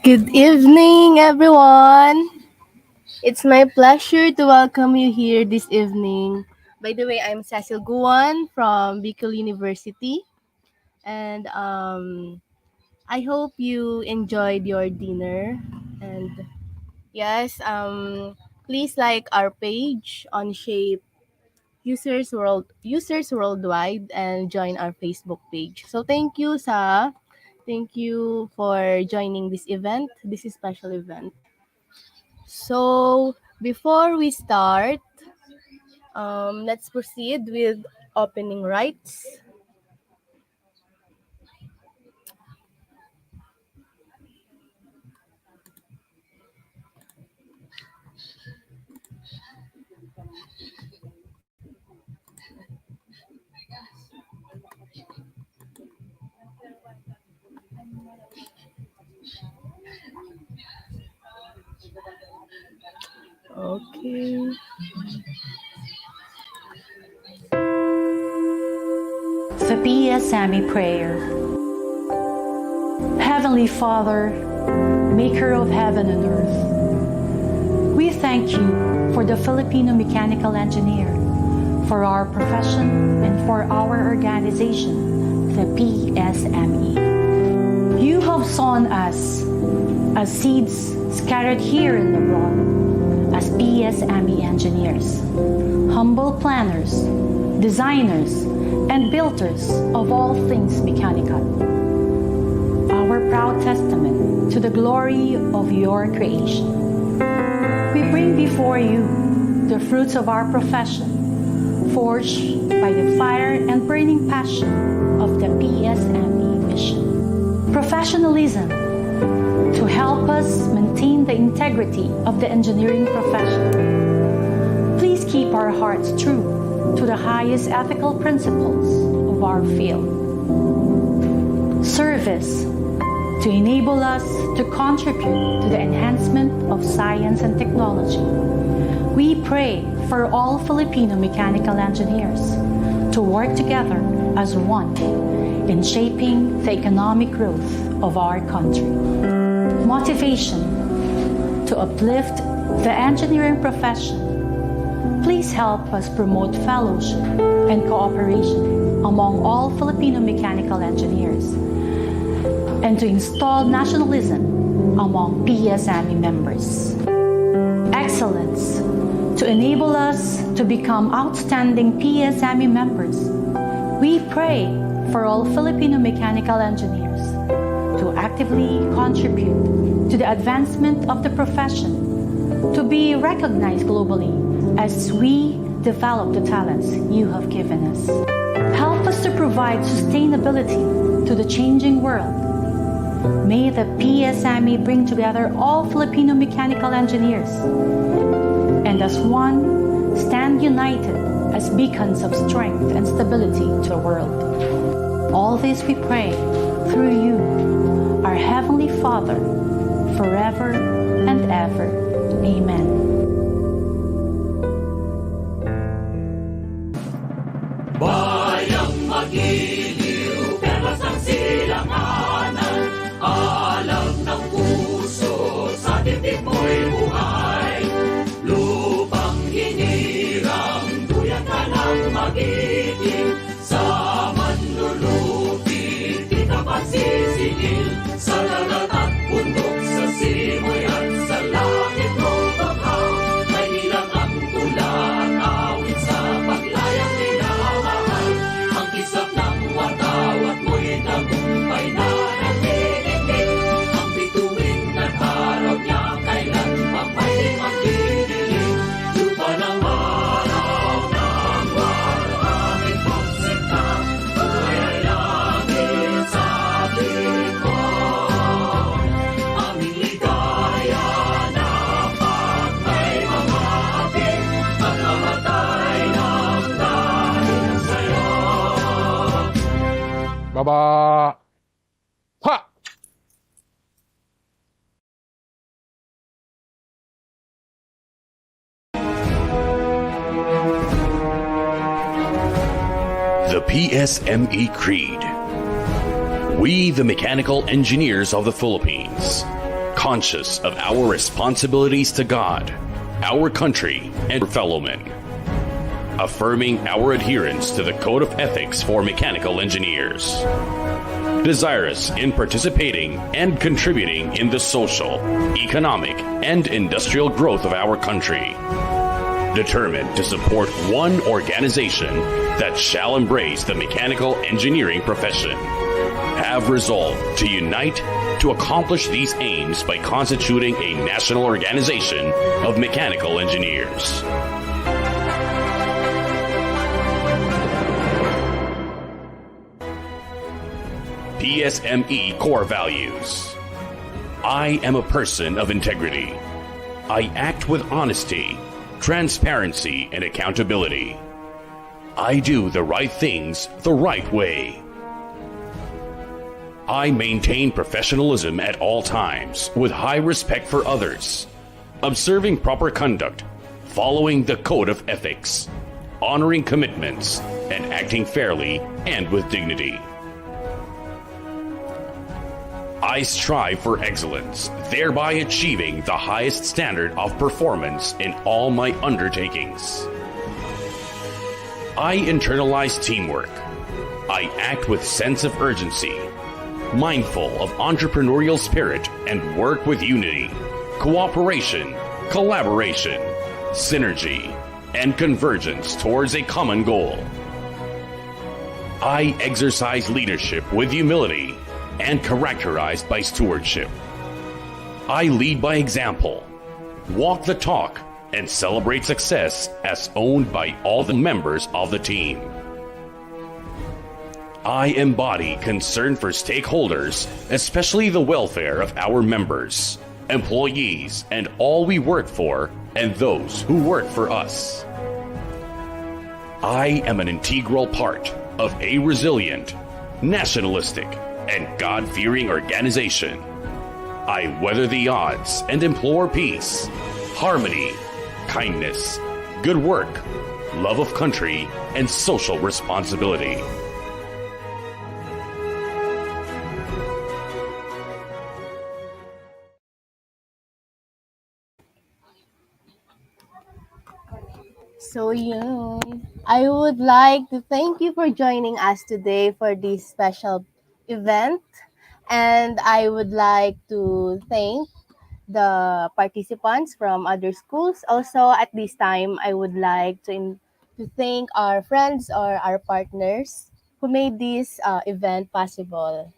Good evening, everyone. It's my pleasure to welcome you here this evening. By the way, I'm Cecil Guan from Bicol University, and I hope you enjoyed your dinner. And yes, please like our page Onshape users worldwide and join our Facebook page. So thank you for joining this event, this special event. So before we start, let's proceed with opening rights. Okay. The PSME prayer. Heavenly Father, maker of heaven and earth, we thank you for the Filipino mechanical engineer, for our profession, and for our organization, the PSME. You have sown us as seeds scattered here and abroad as PSME engineers, humble planners, designers, and builders of all things mechanical. Our proud testament to the glory of your creation. We bring before you the fruits of our profession, forged by the fire and burning passion of the PSME mission. Professionalism to help us maintain the integrity of the engineering profession. Please keep our hearts true to the highest ethical principles of our field. Service to enable us to contribute to the enhancement of science and technology. We pray for all Filipino mechanical engineers to work together as one in shaping the economic growth of our country. Motivation to uplift the engineering profession. Please help us promote fellowship and cooperation among all Filipino mechanical engineers and to install nationalism among PSME members. Excellence to enable us to become outstanding PSME members. We pray for all Filipino mechanical engineers to actively contribute to the advancement of the profession, to be recognized globally as we develop the talents you have given us. Help us to provide sustainability to the changing world. May the PSME bring together all Filipino mechanical engineers and as one stand united as beacons of strength and stability to the world. All this we pray through you, our Heavenly Father, forever and ever. Amen. Bayang magiliw, perlas ng silanganan, alam ng puso, sa dibdib mo'y buhay. Lupang hinirang, duyan ka ng magiting, sa manlulupit, di ka pagsisingil, sa dagat at bundok, sa simoy at sa langit mo bakaw, may nilang ang tula at awit sa paglayang minamahal. Ang kisap ng watawat mo'y tagumpay na nagdidinig, ang bituin at araw niya kailan pa may magdidilig. Lupa ng araw ng waraming pagsita, buhay ay langit sa likod. Aming ligaya na pag may mamating, magmamatay ng dahil sa'yo. Baba. Ha! The PSME Creed. We, the mechanical engineers of the Philippines, conscious of our responsibilities to God, our country, and fellow men. Affirming our adherence to the Code of Ethics for Mechanical Engineers. Desirous in participating and contributing in the social, economic, and industrial growth of our country. Determined to support one organization that shall embrace the mechanical engineering profession. Have resolved to unite to accomplish these aims by constituting a national organization of mechanical engineers. PSME core values. I am a person of integrity. I act with honesty, transparency, and accountability. I do the right things the right way. I maintain professionalism at all times with high respect for others, observing proper conduct, following the code of ethics, honoring commitments, and acting fairly and with dignity. I strive for excellence, thereby achieving the highest standard of performance in all my undertakings. I internalize teamwork. I act with sense of urgency, mindful of entrepreneurial spirit, and work with unity, cooperation, collaboration, synergy, and convergence towards a common goal. I exercise leadership with humility and characterized by stewardship. I lead by example, walk the talk, and celebrate success as owned by all the members of the team. I embody concern for stakeholders, especially the welfare of our members, employees, and all we work for, and those who work for us. I am an integral part of a resilient, nationalistic, and God-fearing organization. I weather the odds and implore peace, harmony, kindness, good work, love of country, and social responsibility. So yun, I would like to thank you for joining us today for this special event. And I would like to thank the participants from other schools. Also, at this time, I would like to thank our friends or our partners who made this event possible.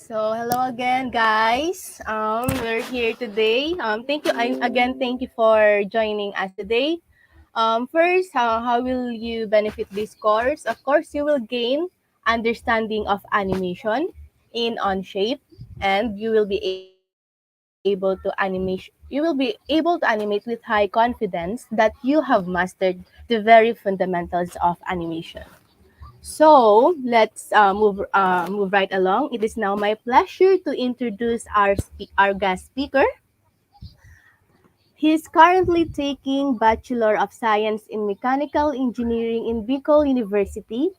So, hello again, guys. We're here today. Thank you for joining us today. First, how will you benefit this course? Of course, you will gain understanding of animation in Onshape, and you will be able to animate with high confidence that you have mastered the very fundamentals of animation. So let's move right along. It is now my pleasure to introduce our guest speaker. He is currently taking Bachelor of Science in Mechanical Engineering in Bicol University.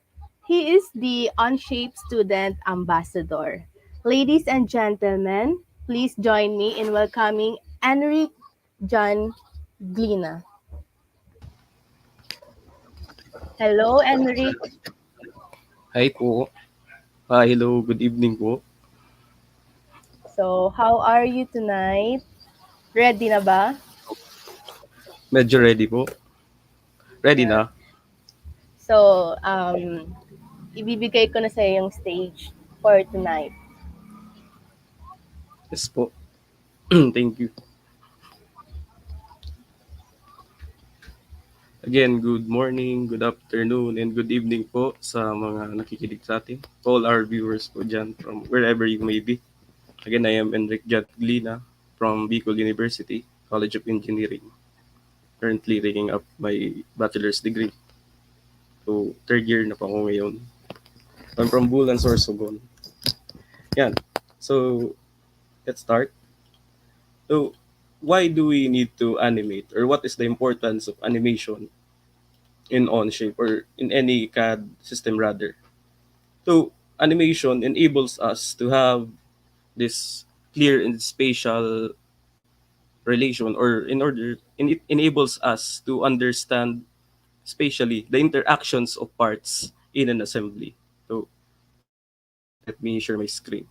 He is the Onshape Student Ambassador. Ladies and gentlemen, please join me in welcoming Enric John Glina. Hello, Enric. Hi po. Hello, good evening po. So, how are you tonight? Ready na ba? Medyo ready po. Ready Yeah. na? So, ibibigay ko na sa yung stage for tonight. Yes po. Thank you. Again, good morning, good afternoon, and good evening po sa mga nakikinig sa atin. All our viewers po dyan from wherever you may be. Again, I am Enric Glina from Bicol University, College of Engineering. Currently taking up my bachelor's degree. So, third year na po ako ngayon. I'm from Bulan, Sorsogon. Yan. So, let's start. So, why do we need to animate, or what is the importance of animation in Onshape or in any CAD system rather? So, animation enables us to have this clear and spatial relation, or it enables us to understand spatially the interactions of parts in an assembly. So, let me share my screen.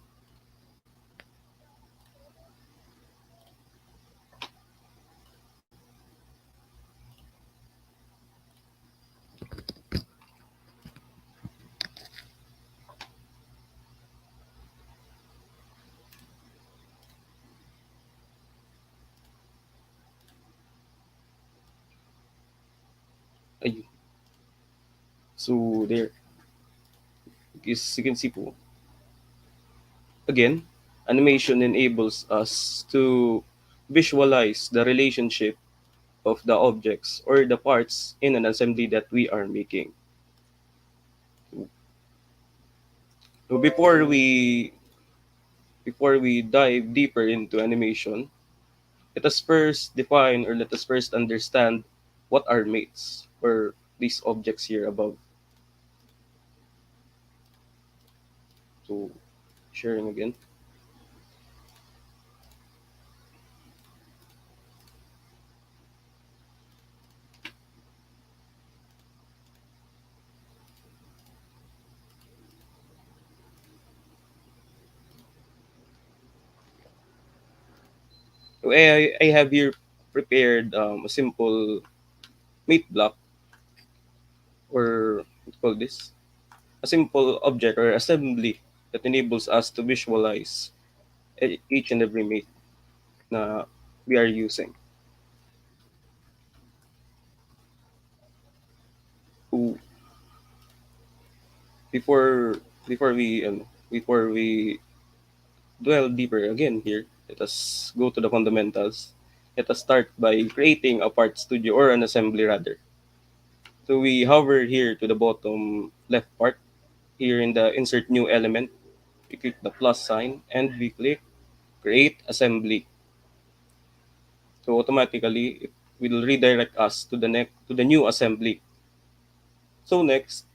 So there, as you can see po, again, animation enables us to visualize the relationship of the objects or the parts in an assembly that we are making. So before we dive deeper into animation, let us first define or let us first understand what are mates or these objects here above. So sharing again. So I have here prepared a simple mate block, or what you call this, a simple object or assembly that enables us to visualize each and every mate na we are using. So before before we dwell deeper again here, let us go to the fundamentals. Let us start by creating a part studio or an assembly rather. So we hover here to the bottom left part. Here in the insert new element, we click the plus sign and we click create assembly. So automatically it will redirect us to the new assembly. So next,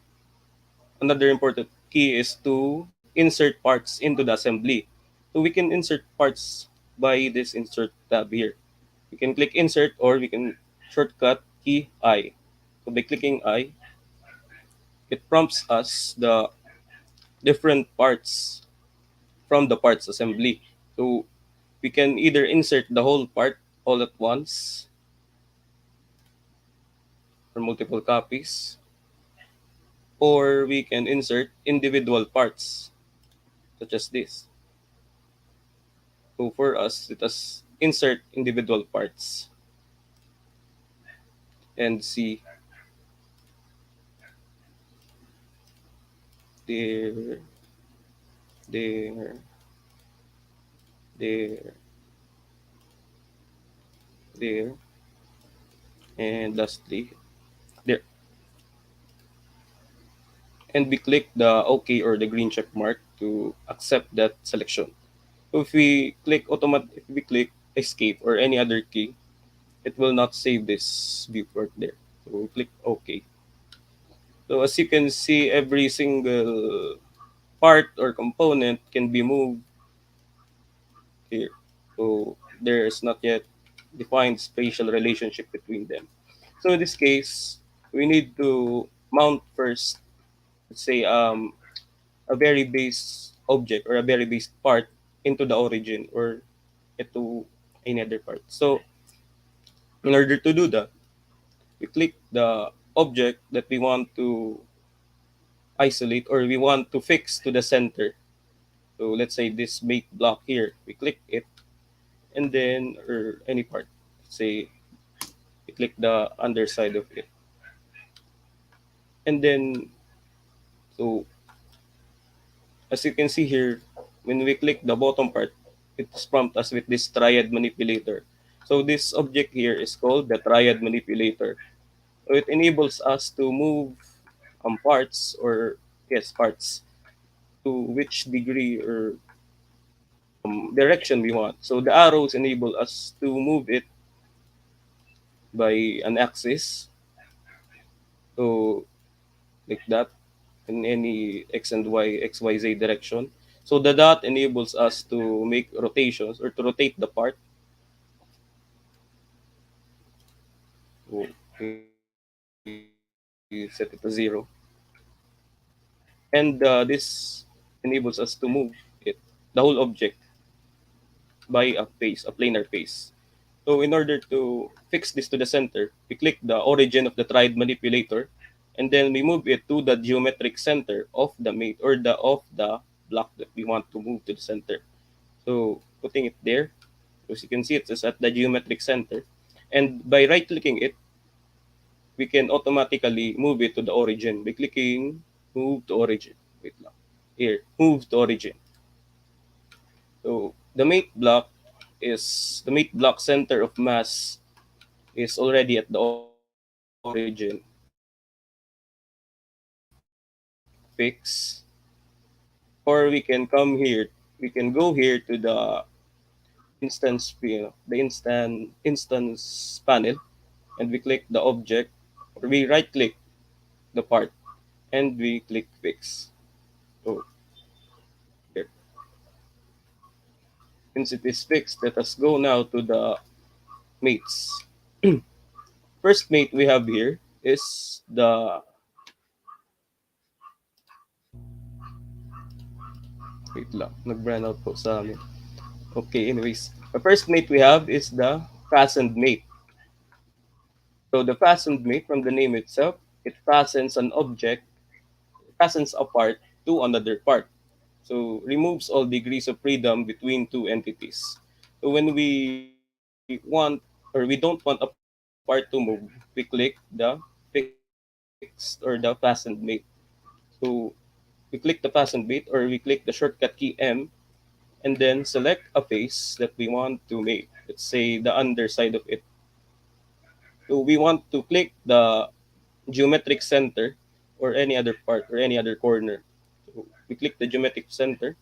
another important key is to insert parts into the assembly. So we can insert parts by this insert tab here. We can click insert or we can shortcut key I. So by clicking I, it prompts us the different parts from the parts assembly. So we can either insert the whole part all at once for multiple copies, or we can insert individual parts such as this. So for us, let us insert individual parts and see there, there, there, there, and lastly, there. And we click the OK or the green check mark to accept that selection. So if we click escape or any other key, it will not save this viewport there. So we click OK. So as you can see, every single part or component can be moved here. So there is not yet defined spatial relationship between them. So in this case, we need to mount first, let's say, a very base object or a very base part into the origin or into another part. So in order to do that, we click the object that we want to isolate or we want to fix to the center. So let's say this mate block here, we click it and then, or any part, let's say we click the underside of it. And then, so as you can see here, when we click the bottom part, it's prompt us with this triad manipulator. So this object here is called the triad manipulator. So it enables us to move parts or yes parts to which degree or direction we want. So the arrows enable us to move it by an axis. So like that in any x and y, x, y, z direction. So the dot enables us to make rotations or to rotate the part. So we set it to 0. And this enables us to move it, the whole object, by a planar face. So in order to fix this to the center, we click the origin of the triad manipulator, and then we move it to the geometric center of the mate or the of the block that we want to move to the center. So putting it there, as you can see, it is at the geometric center. And by right-clicking it, we can automatically move it to the origin by clicking move to origin. Wait lang. Here, move to origin. So the mate block center of mass is already at the origin. We can fix, or we can go here to the instance panel, and we click the object, or we right click the part, and we click fix. So here, since it is fixed, let us go now to the mates. First mate we have here is the, wait lang, nag-brand out po sa amin. Okay, anyways, the first mate we have is the fastened mate. So the fastened mate, from the name itself, it fastens an object, fastens a part to another part. So removes all degrees of freedom between two entities. So when we want, or we don't want a part to move, we click the fixed or the fastened mate. So we click the fastened mate, or we click the shortcut key M, and then select a face that we want to make. Let's say the underside of it. So we want to click the geometric center, or any other part, or any other corner. So we click the geometric center,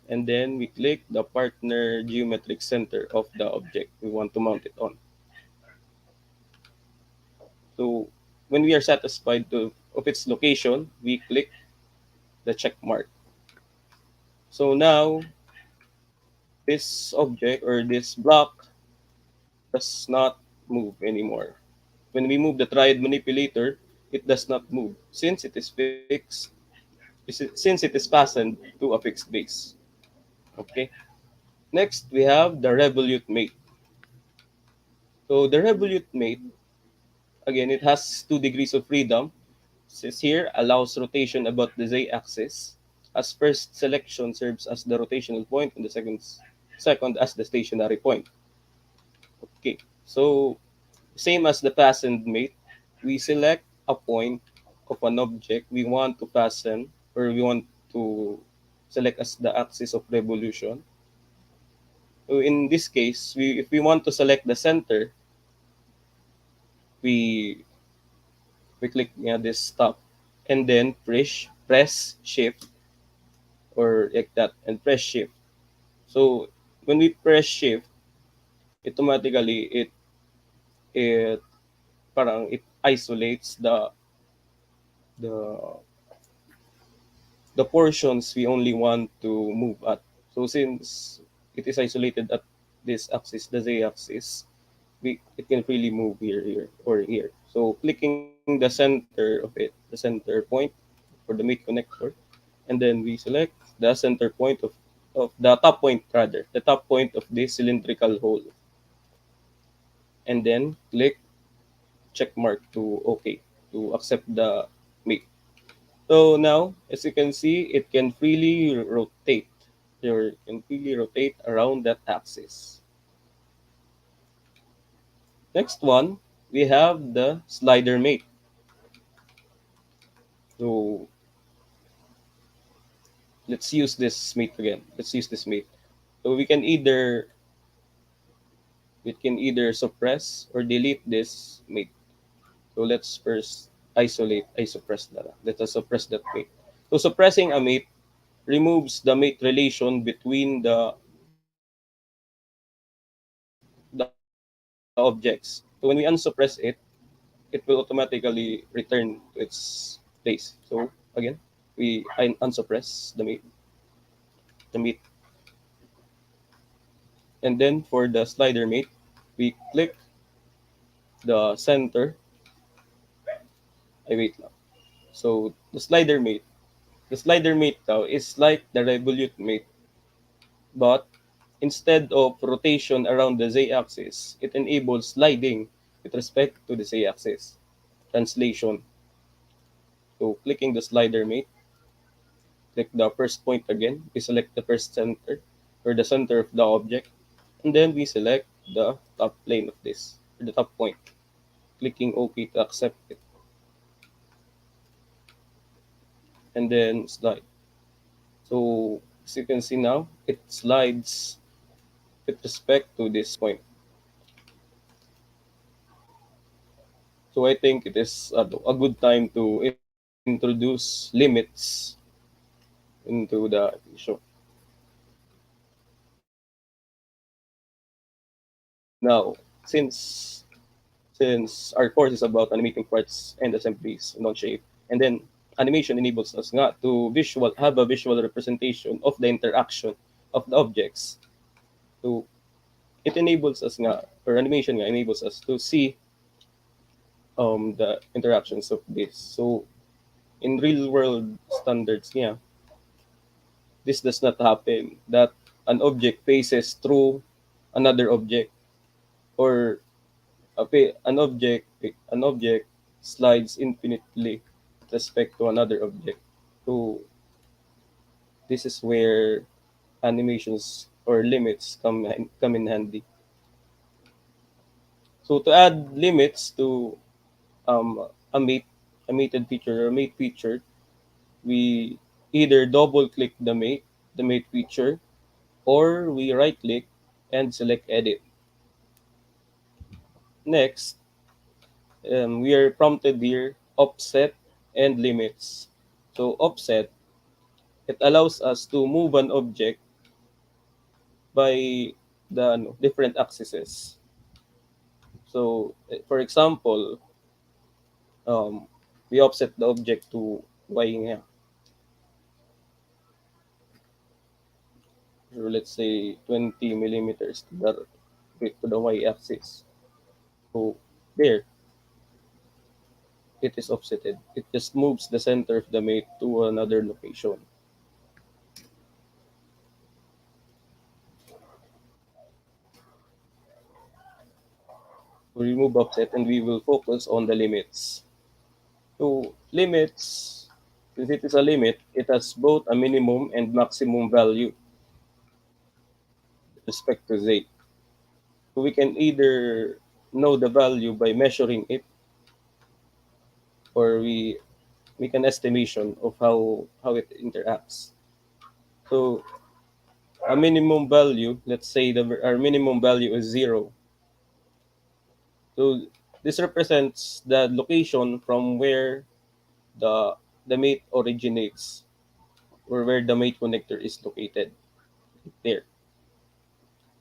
and then we click the partner geometric center of the object we want to mount it on. So when we are satisfied of its location, we click the check mark. So now this object, or this block, does not move anymore. When we move the triad manipulator, it does not move since it is fixed, since it is fastened to a fixed base. Okay. Next, we have the revolute mate. So the revolute mate, again, it has 2 degrees of freedom. It says here, allows rotation about the z-axis, as first selection serves as the rotational point, and the second as the stationary point. Okay, so same as the fastened mate, we select a point of an object we want to fasten, or we want to select as the axis of revolution. So in this case, if we want to select the center, we click this top, and then press shift, or like that, and press shift. So when we press shift, automatically it parang it isolates the the portions we only want to move at. So since it is isolated at this axis, the z-axis, it can freely move here, or here. So clicking the center of it, the center point for the mate connector, and then we select the center point of the top point, rather, the top point of this cylindrical hole, and then click check mark to OK, to accept the mate. So now, as you can see, it can freely rotate, or can freely rotate around that axis. Next one, we have the slider mate. So let's use this mate again. Let's use this mate. So we can either suppress or delete this mate. So let's first I suppress that. Let us suppress that mate. So suppressing a mate removes the mate relation between the objects. So when we unsuppress it, it will automatically return to its place. So again, I unsuppress the mate, and then for the slider mate, we click the center. I wait lang. So the slider mate now is like the revolute mate, but instead of rotation around the z-axis, it enables sliding with respect to the z-axis. Translation. So clicking the slider mate, click the first point again. We select the first center, or the center of the object, and then we select the top plane of this. or the top point, clicking OK to accept it, and then slide. So as you can see now, it slides with respect to this point. So I think it is a good time to introduce limits into the issue. Now, since our course is about animating parts and assemblies in Onshape, and then animation enables us nga to have a visual representation of the interaction of the objects. So it enables us nga, or animation nga enables us to see the interactions of this. So in real world standards nga, this does not happen that an object passes through another object, or an object slides infinitely with respect to another object. So this is where animations or limits come in handy. So to add limits to a mated feature or mate feature, we either double click the mate feature, or we right click and select edit. Next, we are prompted here offset and limits. So offset, it allows us to move an object by the different axes. So for example, um, we offset the object to y nga. So let's say 20 millimeters to the y axis. So there, it is offsetted. It just moves the center of the mate to another location. We remove offset and we will focus on the limits. So limits, since it is a limit, it has both a minimum and maximum value with respect to Z. So we can either know the value by measuring it, or we make an estimation of how it interacts. So a minimum value, let's say our minimum value is 0. So this represents the location from where the the mate originates, or where the mate connector is located there.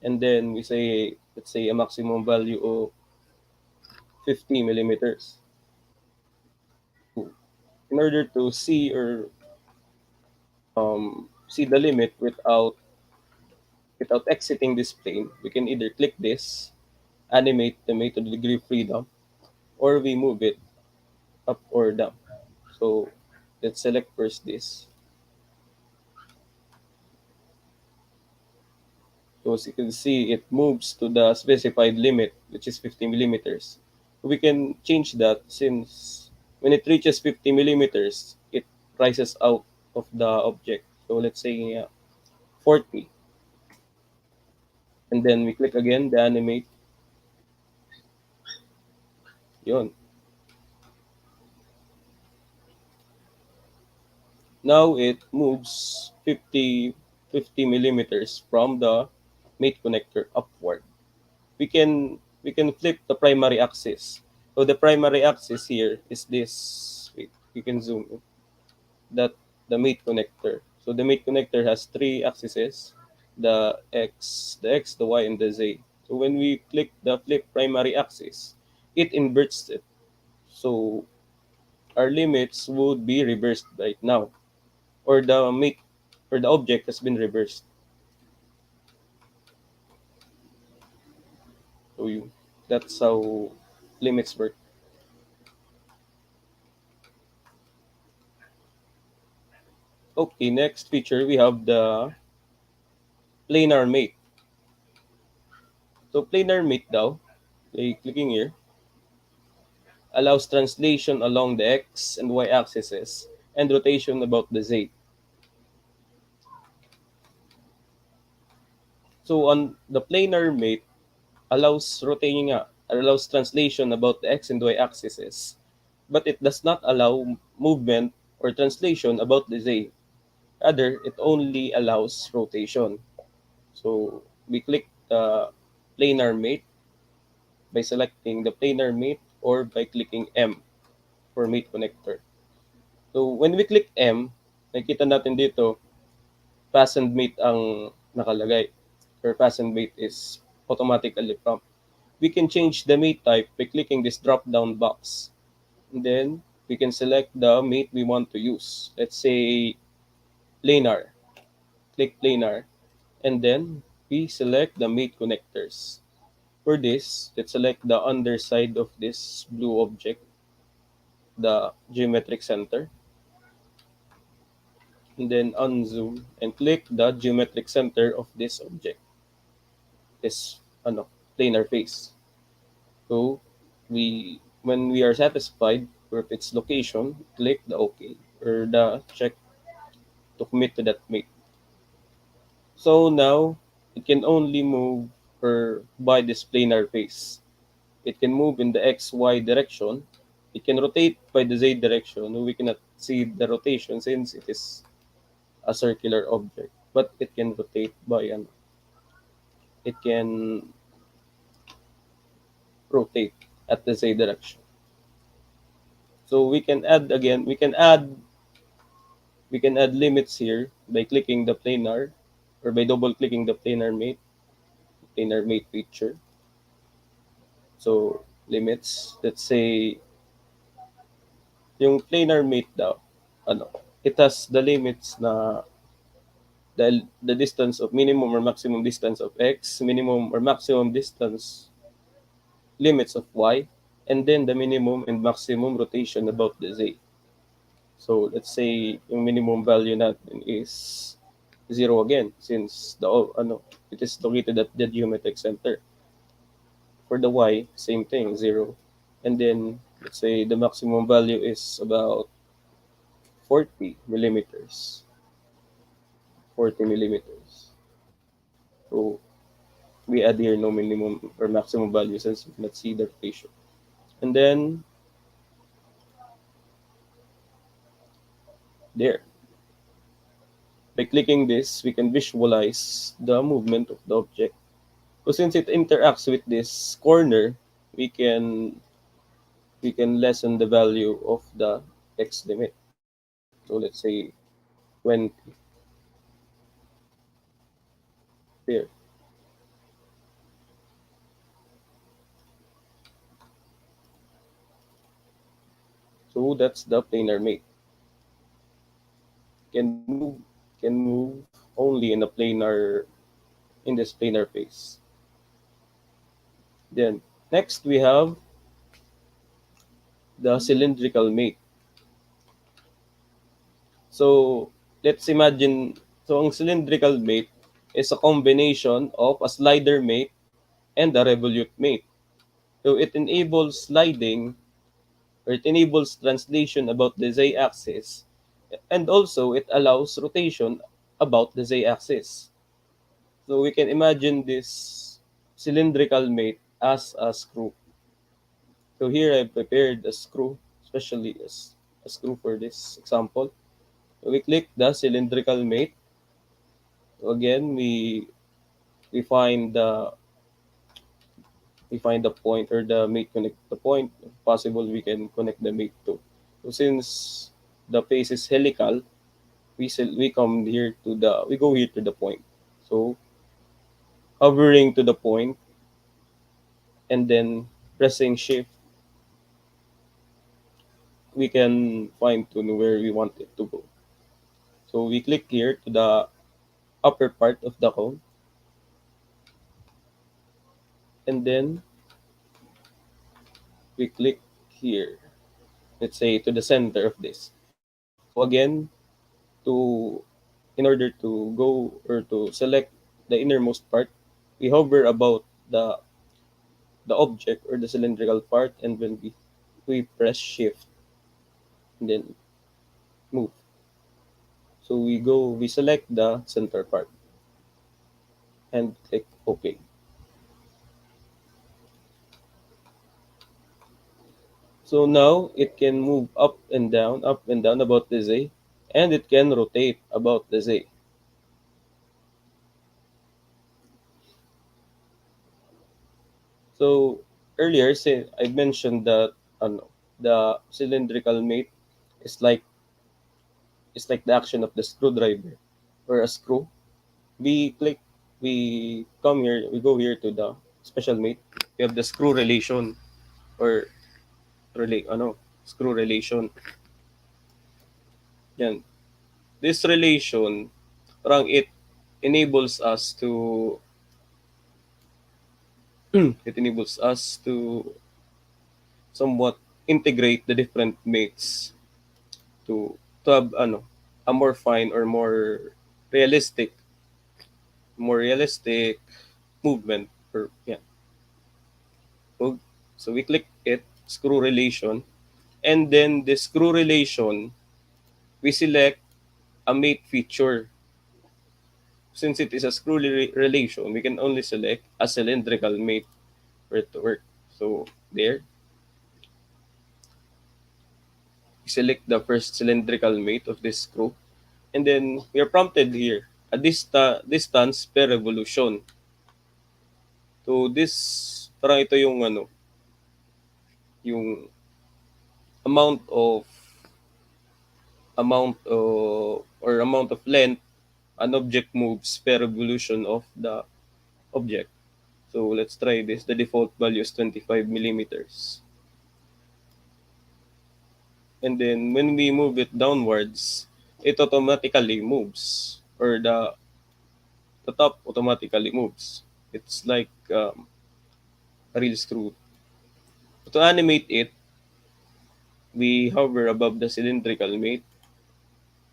And then we say, let's say, a maximum value of 50 millimeters. In order to see the limit without exiting this plane, we can either click this, animate the mate to the degree of freedom, or we move it up or down. So let's select first this. So as you can see, it moves to the specified limit, which is 50 millimeters. We can change that, since when it reaches 50 millimeters, it rises out of the object. So let's say 40. And then we click again the animate. Yun. Now it moves 50 millimeters from the mate connector upward. We can flip the primary axis. So the primary axis here is this. Wait, you can zoom in. That the mate connector. So the mate connector has three axes: the X, the Y, and the Z. So when we click the flip primary axis, it inverts it. So our limits would be reversed right now, or the object has been reversed. So that's how limits work. Okay, next feature we have the planar mate. So planar mate daw, like clicking here, allows translation along the X and Y axes and rotation about the Z. So on the planar mate allows rotating nga. allows translation about the x and y axes, but it does not allow movement or translation about the z. Rather, it only allows rotation. So we click the planar mate by selecting the planar mate or by clicking M for mate connector. So when we click M, nakita natin dito, fastened mate ang nakalagay. Or fastened mate is automatically prompt. We can change the mate type by clicking this drop-down box. And then we can select the mate we want to use. Let's say planar. Click planar. And then we select the mate connectors. For this, let's select the underside of this blue object, the geometric center. And then unzoom and click the geometric center of this object, this planar face. So when we are satisfied with its location, click the OK or the check to commit to that mate. So now it can only move by this planar face. It can move in the XY direction. It can rotate by the Z direction. We cannot see the rotation since it is a circular object, but it can rotate by it can rotate at the Z direction. So we can add limits here by clicking the planar or by double clicking the planar mate feature. So limits, let's say yung planar mate daw, it has the limits na the distance of minimum or maximum distance of x, minimum or maximum distance limits of y, and then the minimum and maximum rotation about the z. So let's say yung minimum value natin is 0 again since it is located at the geometric center. For the y, same thing, 0. And then let's say the maximum value is about 40 millimeters. 40 millimeters. So we add here no minimum or maximum value since we cannot see the ratio. And then there. By clicking this, we can visualize the movement of the object. So since it interacts with this corner, we can lessen the value of the x limit. So let's say 20 there. So that's the planar mate. Can move only in this planar face. Then next we have the cylindrical mate. So let's imagine, so ang cylindrical mate is a combination of a slider mate and a revolute mate. So it enables sliding or it enables translation about the z-axis, and also it allows rotation about the z-axis. So we can imagine this cylindrical mate as a screw. So here I prepared a screw, especially as a screw for this example. So we click the cylindrical mate. So again, we find the point or the mate connect the point. If possible, we can connect the mate to. So since the face is helical, we go here to the point. So hovering to the point and then pressing shift, we can fine tune where we want it to go. So we click here to the upper part of the cone, and then we click here, let's say to the center of this. So again, to in order to go or to select the innermost part, we hover about the object or the cylindrical part, and when we press shift and then move. So we select the center part and click OK. So now it can move up and down about the Z, and it can rotate about the Z. So earlier, say I mentioned that the cylindrical mate is like the action of the screwdriver or a screw. We click, we come here, we go here to the special mate. We have the screw relation or screw relation. Yan. This relation, parang it enables us to it enables us to somewhat integrate the different mates to have a more fine or realistic more realistic movement or yeah. So, so we click it, screw relation, and then the screw relation, we select a mate feature. Since it is a screw relation, we can only select a cylindrical mate for it to work. So there, we select the first cylindrical mate of this screw, and then we are prompted here a distance per revolution. So this, parang ito yung yung amount of amount of length an object moves per revolution of the object. So let's try this. The default value is 25 millimeters. And then when we move it downwards, it automatically moves, or the top automatically moves. It's like a real screw. To animate it, we hover above the cylindrical mate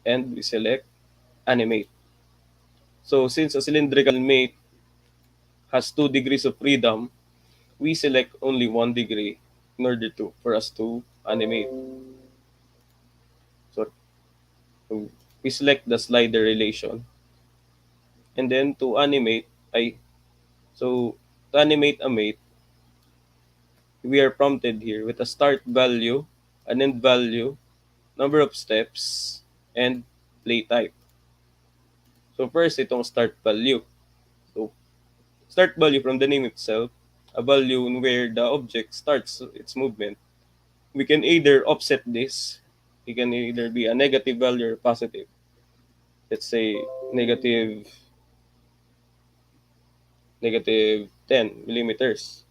and we select animate. So since a cylindrical mate has 2 degrees of freedom, we select only 1 degree in order to for us to animate. So we select the slider relation, and then to animate, I so to animate a mate, we are prompted here with a start value, an end value, number of steps, and play type. So first, itong start value. So start value from the name itself, a value where the object starts its movement. We can either offset this. It can either be a negative value or positive. Let's say negative negative 10 millimeters.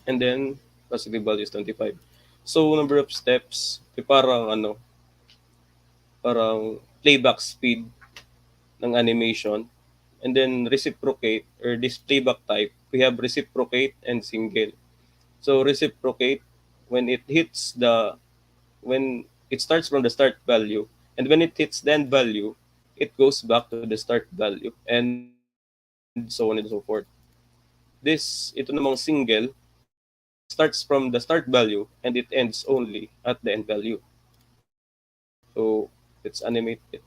And then positive value is 25. So number of steps, parang parang playback speed ng animation. And then reciprocate or this playback type, we have reciprocate and single. So reciprocate when it hits when it starts from the start value, and when it hits the end value, it goes back to the start value, and so on and so forth. Ito namang single, it starts from the start value and it ends only at the end value. So let's animate it.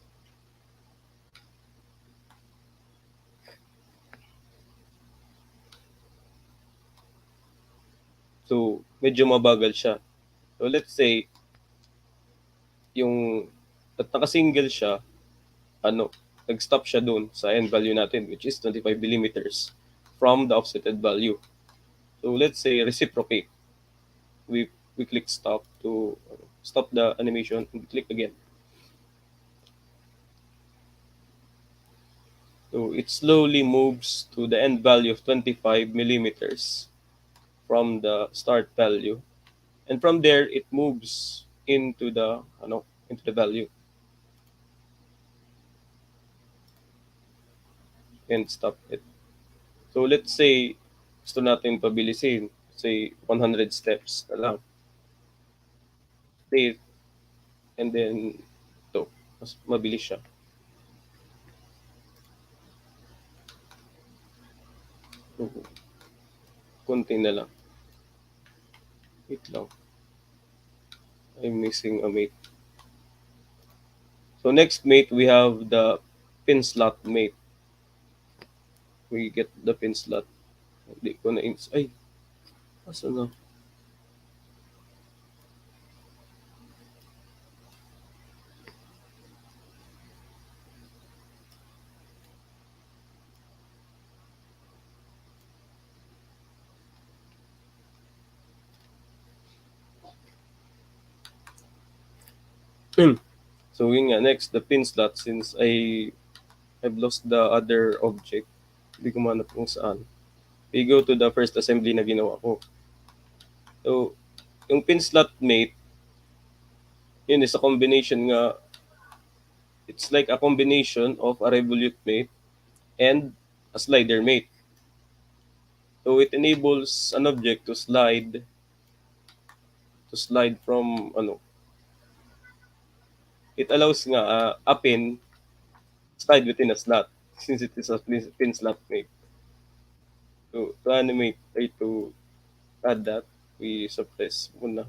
So medyo mabagal siya. So let's say yung at naka-single siya, ano, nag-stop siya doon sa end value natin, which is 25 millimeters from the offsetted value. So let's say reciprocate. We click stop to stop the animation and click again. So it slowly moves to the end value of 25 millimeters from the start value, and from there it moves into the value and stop it. So let's say gusto natin pabilisin, say 100 steps na lang. Play it, and then ito, mas mabilis siya. So, konti na lang. Wait lang. I'm missing a mate. So next mate, we have the pin slot mate. We get the pin slot. Hindi ko na ay, asa na? So yun nga, next, the pin slot. Since I've lost the other object, hindi ko manap kung saan. We go to the first assembly na ginawa ko. So, yung pin slot mate, yun is a combination nga, it's like a combination of a revolute mate and a slider mate. So it enables an object to slide from it allows nga a pin slide within a slot since it is a pin slot mate. So to animate or to add that, we suppress muna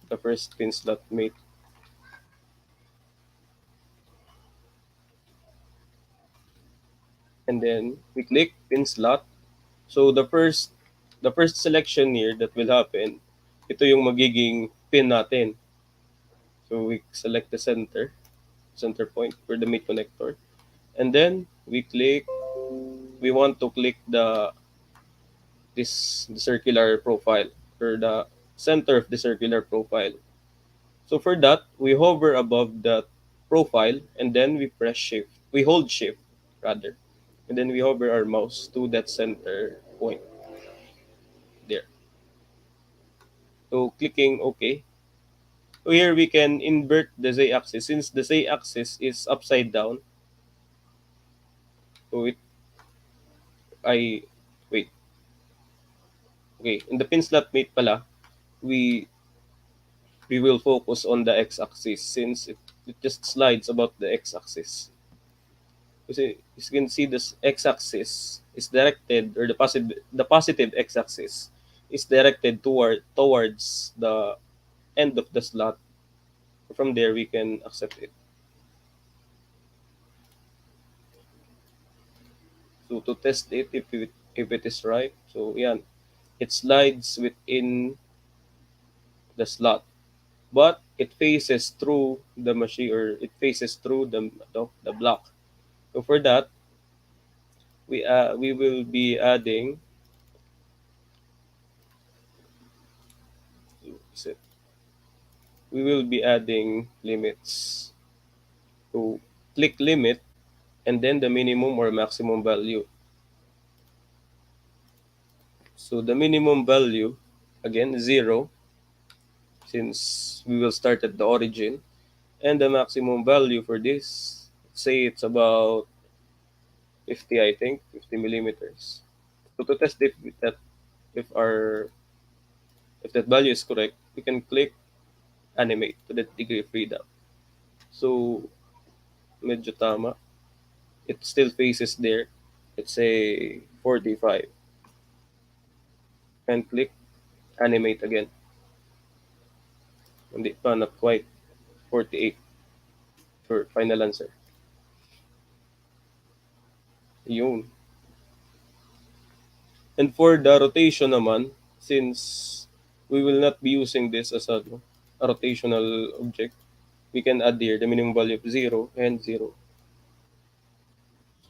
the first pin slot mate. And then we click pin slot. So the first selection here that will happen, ito yung magiging pin natin. So we select the center point for the mate connector. And then we want to click the circular profile or the center of the circular profile. So for that, we hover above that profile and then we press shift. We hold shift rather. And then we hover our mouse to that center point there. So clicking OK. So here we can invert the z-axis. Since the z-axis is upside down, so I wait. Okay, in the pin slot mate pala, we will focus on the x-axis since it just slides about the x-axis. Kasi as you can see, this x-axis is directed, or the positive x-axis is directed towards the end of the slot. From there, we can accept it. So to test it, if it is right, so yan, it slides within the slot, but it faces through the machine, or it faces through the block. So for that, we will be adding limits. So click limit and then the minimum or maximum value. So the minimum value, again, 0, since we will start at the origin, and the maximum value for this, say it's about 50, I think, 50 millimeters. So to test if our if that value is correct, we can click animate to that degree of freedom. So medyo tama. It still faces there. Let's say 45. And click animate again. Hindi pa, not quite. 48 for final answer. Yun. And for the rotation naman, since we will not be using this as a rotational object, we can add here the minimum value of 0 and 0.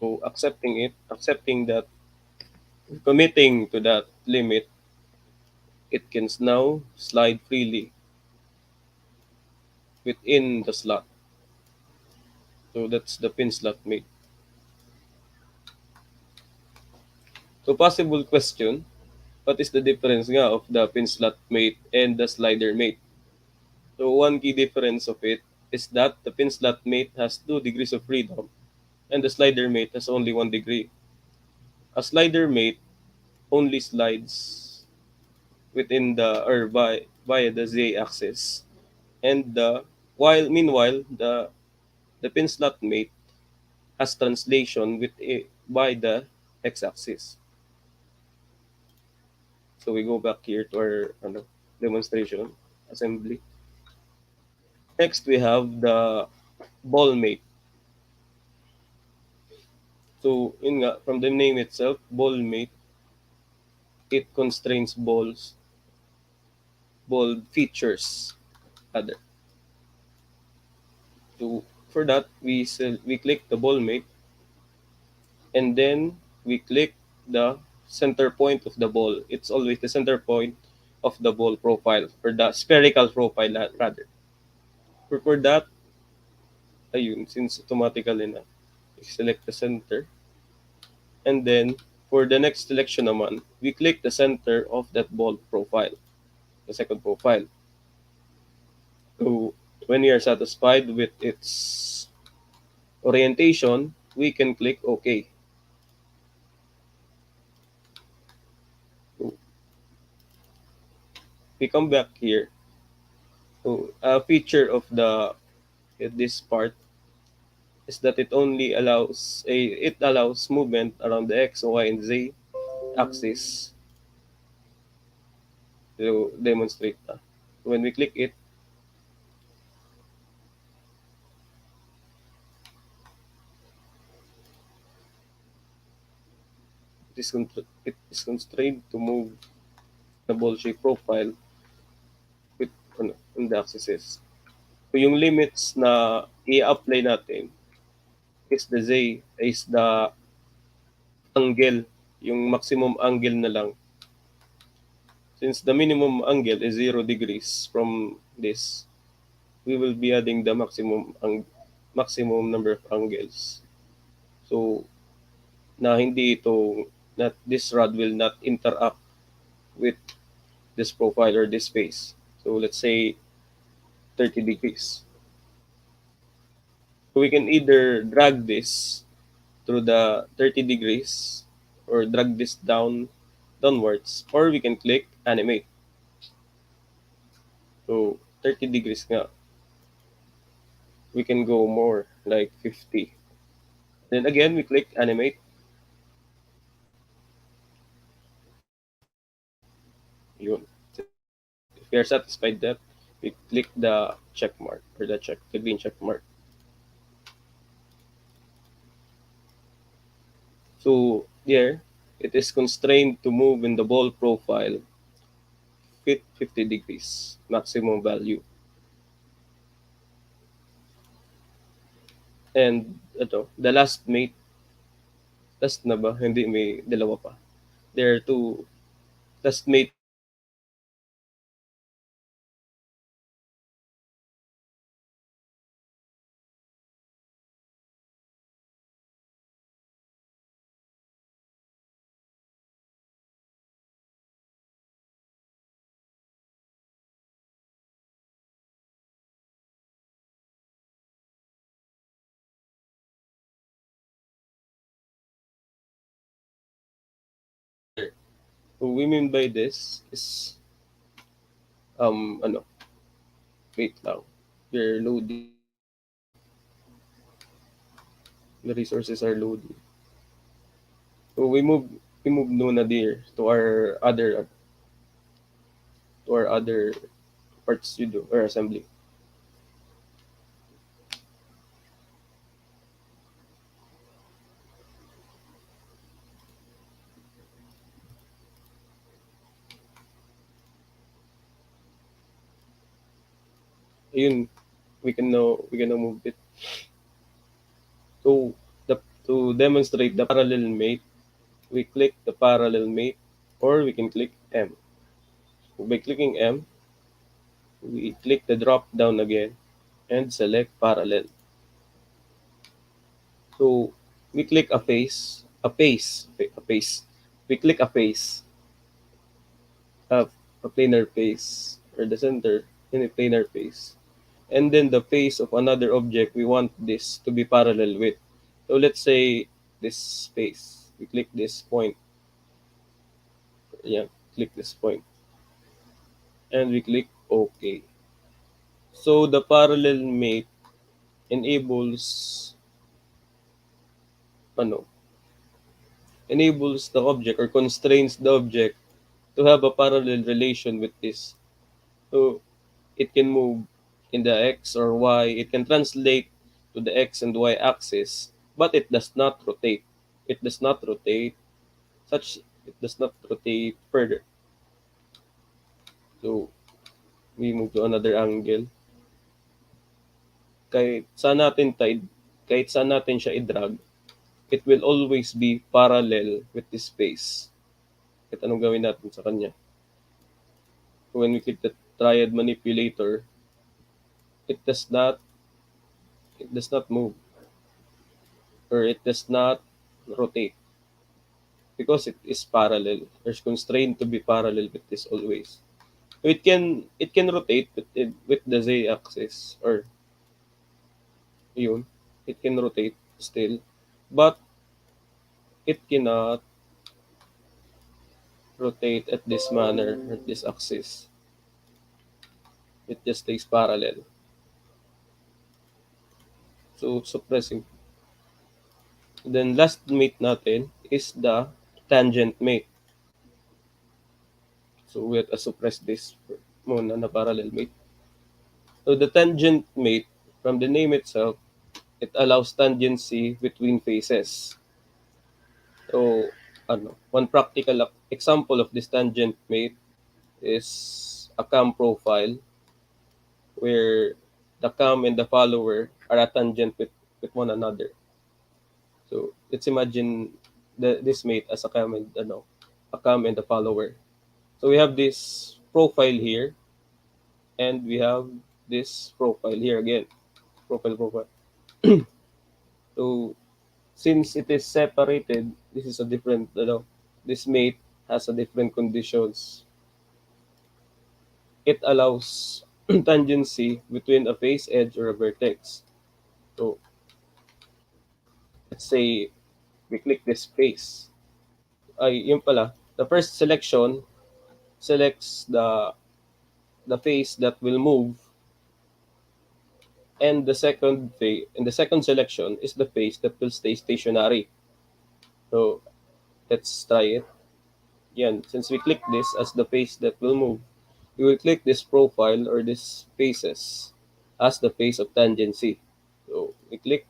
So accepting that, committing to that limit, it can now slide freely within the slot. So that's the pin slot mate. So possible question, what is the difference nga of the pin slot mate and the slider mate? So one key difference of it is that the pin slot mate has 2 degrees of freedom and the slider mate has only 1 degree. A slider mate only slides within via the z-axis, and meanwhile the pin slot mate has translation by the x-axis. So we go back here to our demonstration assembly. Next, we have the ball mate. So, yun nga, from the name itself, ball mate, it constrains ball features. Other. So, for that, we click the ball mate, and then we click the center point of the ball. It's always the center point of the ball profile, or the spherical profile rather. For that, ayun, since automatically na, we select the center. And then, for the next selection naman, we click the center of that ball profile, the second profile. So, when we are satisfied with its orientation, we can click OK. So, we come back here. So, a feature of this part is that it allows movement around the X, Y, and Z axis to demonstrate that. When we click it, it is constrained to move the ball shape profile with on the axes. So yung limits na i-apply natin is the angle, yung maximum angle na lang. Since the minimum angle is 0 degrees from this, we will be adding the maximum number of angles. So na hindi ito that this rod will not interact with this profile or this face. So let's say 30 degrees. So we can either drag this through the 30 degrees or drag this downwards, or we can click animate. So 30 degrees nga. We can go more like 50. Then again, we click animate. Yun. If we are satisfied that, we click the check mark or the green check mark. So there, it is constrained to move in the ball profile fit 50 degrees maximum value. And the last mate, last na ba? Hindi, may dalawa pa. There are two last mate What we mean by this is ano, wait lang. We're loading. The resources are loading. So we move Nuna there to our other part studio or assembly. Ayun, we can now move it. So to demonstrate the parallel mate, we click the parallel mate, or we can click M. So by clicking M, we click the drop down again and select parallel. So we click a face. We click a face, a, a planar face, or the center in a planar face. And then the face of another object we want this to be parallel with. So let's say this face. We click this point. Yeah, click this point. And we click OK. So the parallel mate enables ano enables the object or constrains the object to have a parallel relation with this. So it can move in the X or Y. It can translate to the x and y axis, but it does not rotate. It does not rotate such it does not rotate further. So we move to another angle. Kahit saan natin siya i-drag, it will always be parallel with this face. Kahit anong gawin natin sa kanya. When we click the triad manipulator, it does not move, or it does not rotate, because it is parallel. There's constraint to be parallel with this always. It can rotate with the z axis, or yun, it can rotate still, but it cannot rotate at this manner, at this axis. It just stays parallel. So suppressing. Then last mate natin is the tangent mate. So we have to suppress this muna na parallel mate. So the tangent mate, from the name itself, it allows tangency between faces. So one practical example of this tangent mate is a cam profile where the cam and the follower are a tangent with one another. So let's imagine this mate as a cam and the follower. So we have this profile here, and we have this profile here again. Profile. So since it is separated, this is a different, this mate has a different conditions. It allows tangency between a face edge or a vertex. So let's say we click this face. Ay, yun pala. The first selection selects the face that will move, and the second selection is the face that will stay stationary. So let's try it. Yan, since we click this as the face that will move, we will click this profile or this faces as the face of tangency. So we click,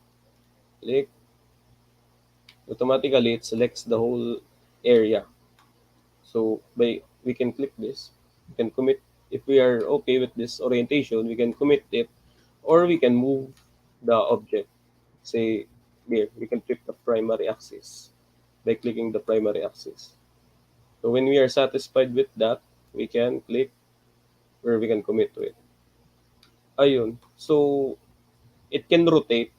automatically it selects the whole area. So we can click this, we can commit. If we are okay with this orientation, we can commit it, or we can move the object. Say here, we can flip the primary axis by clicking the primary axis. So when we are satisfied with that, we can click, or we can commit to it. Ayun. So it can rotate,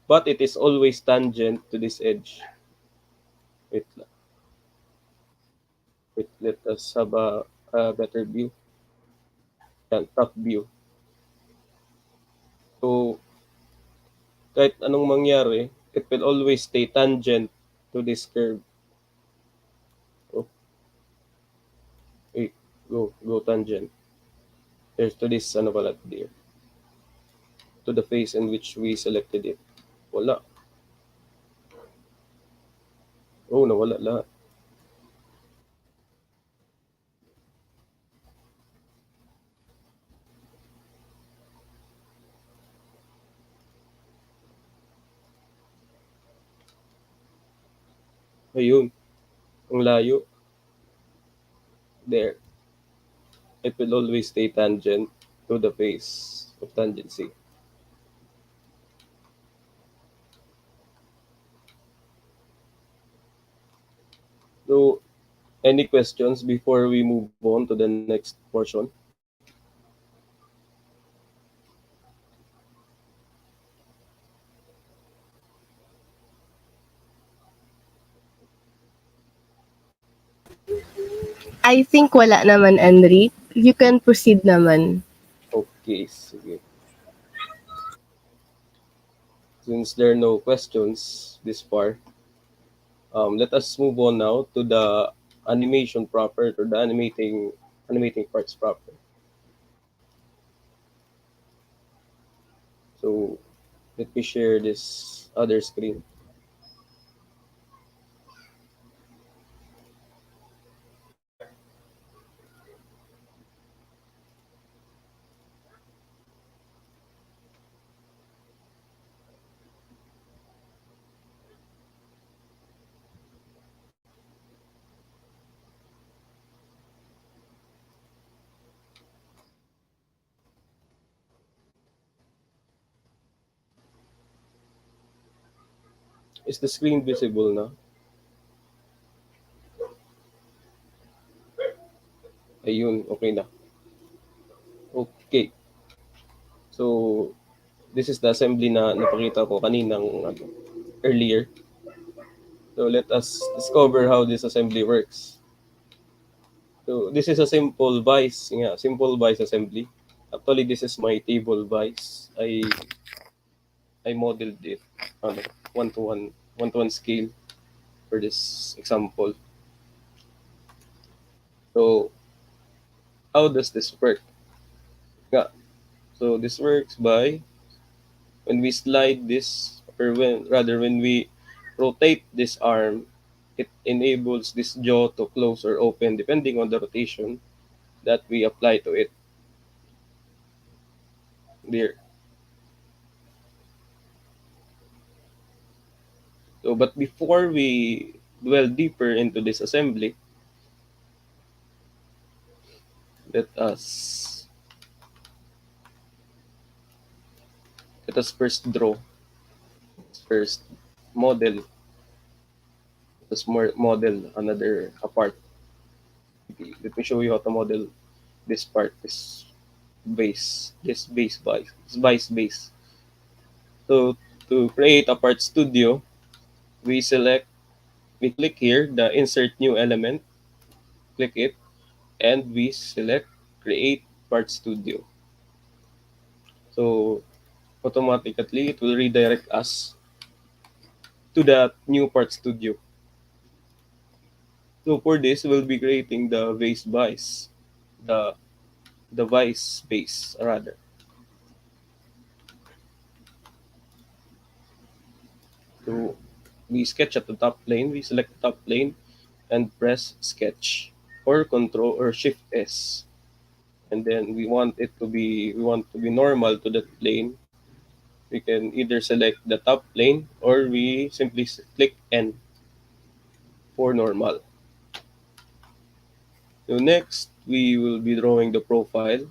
but it is always tangent to this edge. Wait, let us have a better view. Yan, top view. So kahit anong mangyari, it will always stay tangent to this curve. Oh, wait, go tangent. There's to this, pala there. To the face in which we selected it. Wala. Oh, nawala lahat. Ayun. Ang layo. There. It will always stay tangent to the face of tangency. So, any questions before we move on to the next portion? I think wala naman, Enric. You can proceed naman. Okay, sige. Since there are no questions this far, let us move on now to the animation proper, or the animating parts proper. So let me share this other screen. Is the screen visible now? Ayun, okay na. Okay. So, this is the assembly na napakita ko kaninang earlier. So, let us discover how this assembly works. So, this is a simple vise. Yeah, simple vise assembly. Actually, this is my table vise. I modeled it on one-to-one scale for this example. So, how does this work? Yeah. So, this works by when we slide this, or when we rotate this arm, it enables this jaw to close or open depending on the rotation that we apply to it. There. So, but before we dwell deeper into this assembly, let us let us first draw, first model, let's model another a part. Okay, let me show you how to model this part, this base vise, this vise base. So to create a part studio, we click here the insert new element, click it, and we select create part studio. So automatically it will redirect us to the new part studio. So for this, we'll be creating the base vise, the the vise base rather. So we sketch at the top plane, we select the top plane and press sketch or control or shift S. And then we want to be normal to that plane. We can either select the top plane or we simply click N for normal. So next, we will be drawing the profile,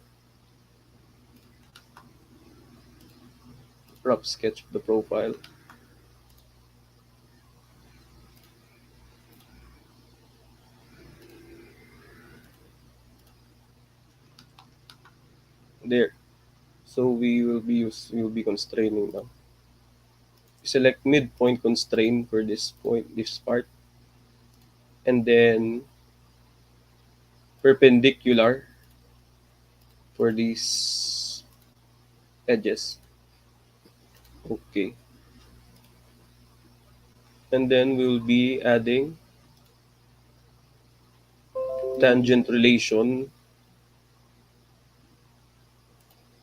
rough sketch of the profile. There. So we will be constraining now. Select midpoint constraint for this part, and then perpendicular for these edges. Okay. And then we'll be adding tangent relation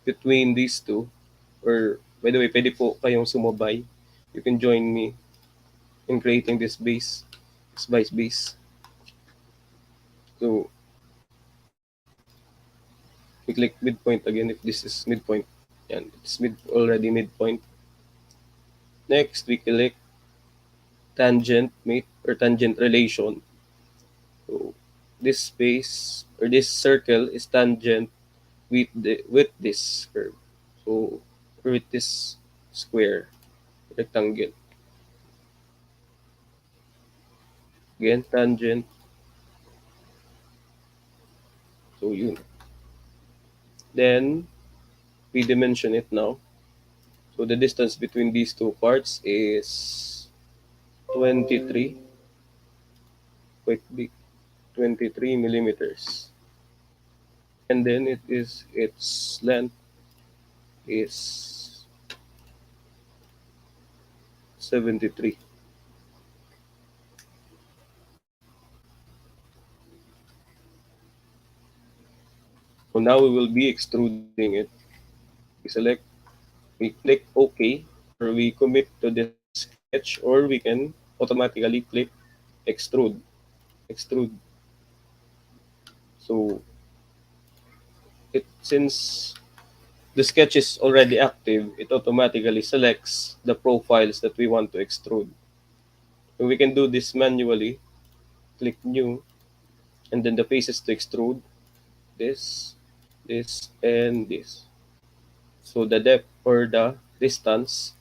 between these two. Or, by the way, pwede po kayong sumabay. You can join me in creating this vice base. So, we click midpoint again if this is midpoint. And it's already midpoint. Next, we click tangent mate or tangent relation. So, this space or this circle is tangent with this curve. So, or with this square rectangle. Again, tangent. So, yun. Then, we dimension it now. So, the distance between these two parts is 23, quite big, 23 millimeters. And then its length is 73. So now we will be extruding it. We select, we click OK, or we commit to this sketch, or we can automatically click extrude. Extrude. So since the sketch is already active, it automatically selects the profiles that we want to extrude. So we can do this manually. Click new, and then the faces to extrude. This, this, and this. So the depth or the distance.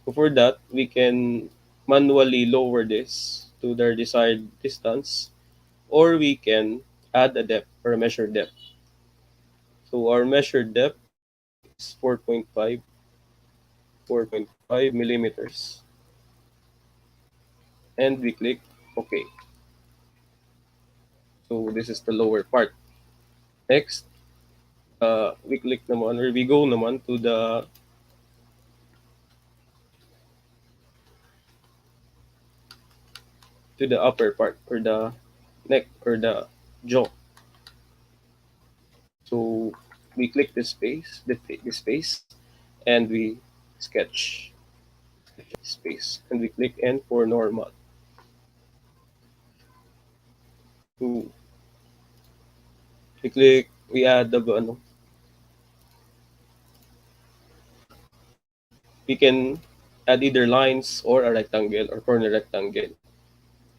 So for that, we can manually lower this to their desired distance, or we can add a depth or a measured depth. So our measured depth is 4.5 millimeters, and we click OK. So this is the lower part. Next, we click naman, or we go naman to the upper part, or the neck, or the jaw. So we click this space, this space, and we sketch space, and we click N for normal. So we add the ano, we can add either lines or a rectangle or corner rectangle.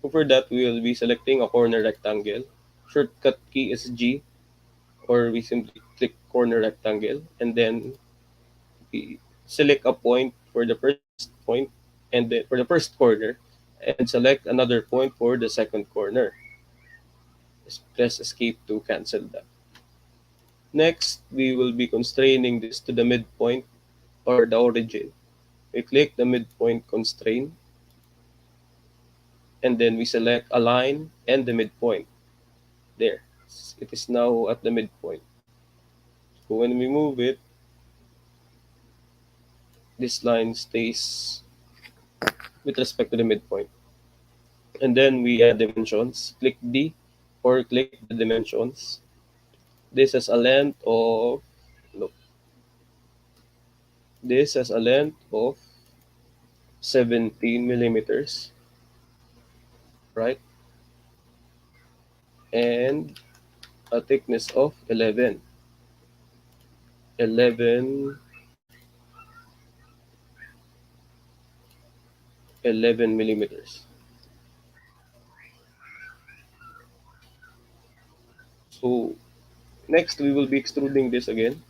So for that, we will be selecting a corner rectangle. Shortcut key is G, or we simply click corner rectangle, and then we select a point for the first point, and then for the first corner, and select another point for the second corner. Just press escape to cancel that. Next, we will be constraining this to the midpoint or the origin. We click the midpoint constraint, and then we select align and the midpoint. There, it is now at the midpoint. So when we move it, this line stays with respect to the midpoint. And then we add dimensions. Click D or click the dimensions. This has a length of, look, this has a length of 17 millimeters, right? And a thickness of 11 11 millimeters. So next we will be extruding this again.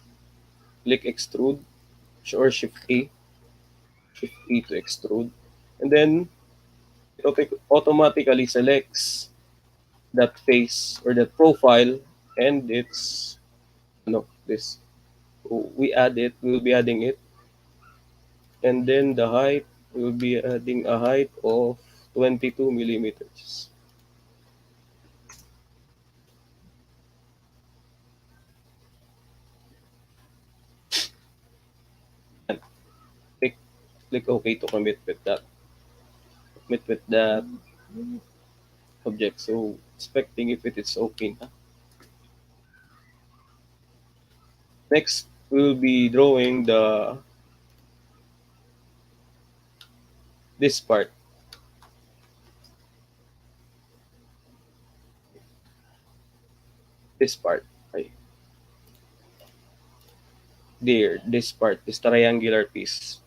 Click extrude or shift E to extrude, and then it automatically selects that face or that profile, and it's this. So we add it. We will be adding it, and then the height, we will be adding a height of 22 millimeters. And click OK to commit with that object. So inspecting if it is okay na. Next, we will be drawing this part. This part. Okay. There, this part, this triangular piece.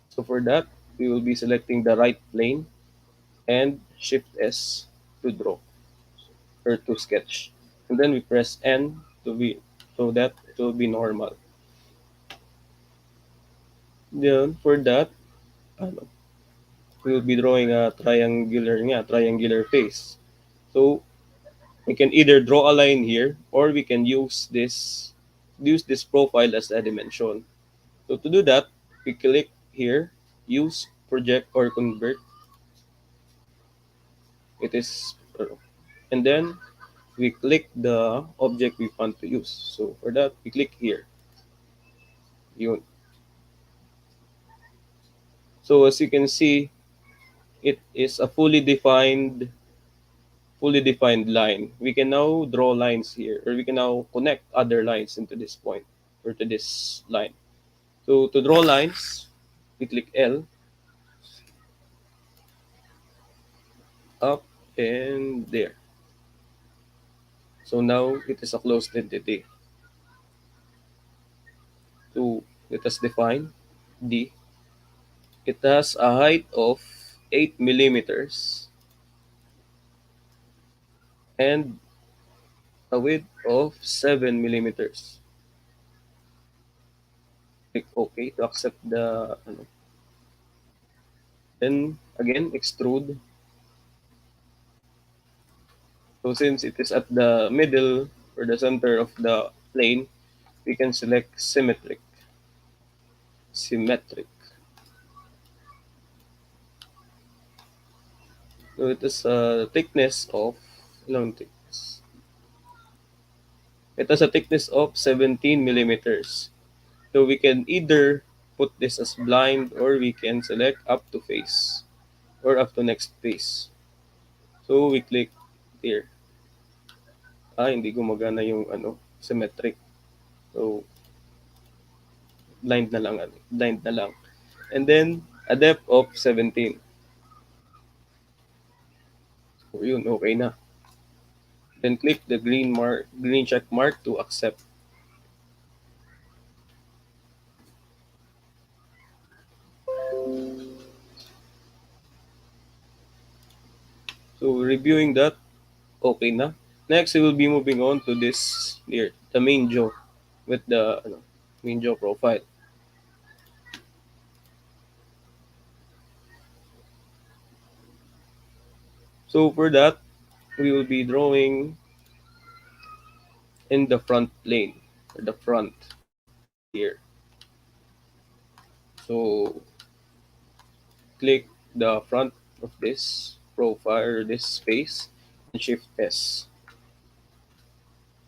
So for that, we will be selecting the right plane and Shift S to draw or to sketch. And then we press N to be so that it will be normal. Then for that, ano, we will be drawing a triangular face. So we can either draw a line here, or we can use this profile as a dimension. So to do that, we click here, use, project, or convert. It is, and then we click the object we want to use. So for that, we click here. Yun. So as you can see, it is a fully defined line. We can now draw lines here, or we can now connect other lines into this point or to this line. So to draw lines, we click L, up, and there. So now it is a closed entity. So let us define D. It has a height of 8 millimeters and a width of 7 millimeters. Click OK to accept the ano. Then again extrude. So since it is at the middle or the center of the plane, we can select symmetric. Symmetric. So it is a thickness of ilang thickness? It has a thickness of 17 millimeters. So we can either put this as blind or we can select up to face or up to next face. So we click here. Hindi gumagana yung ano, symmetric. So blind na lang, blind na lang. And then a depth of 17. So yun, okay na. Then click the green check mark to accept. So reviewing that, okay na. Next, we will be moving on to this here, the main jaw with the main jaw profile. So for that, we will be drawing in the front plane or the front here. So click the front of this profile or this space and shift S.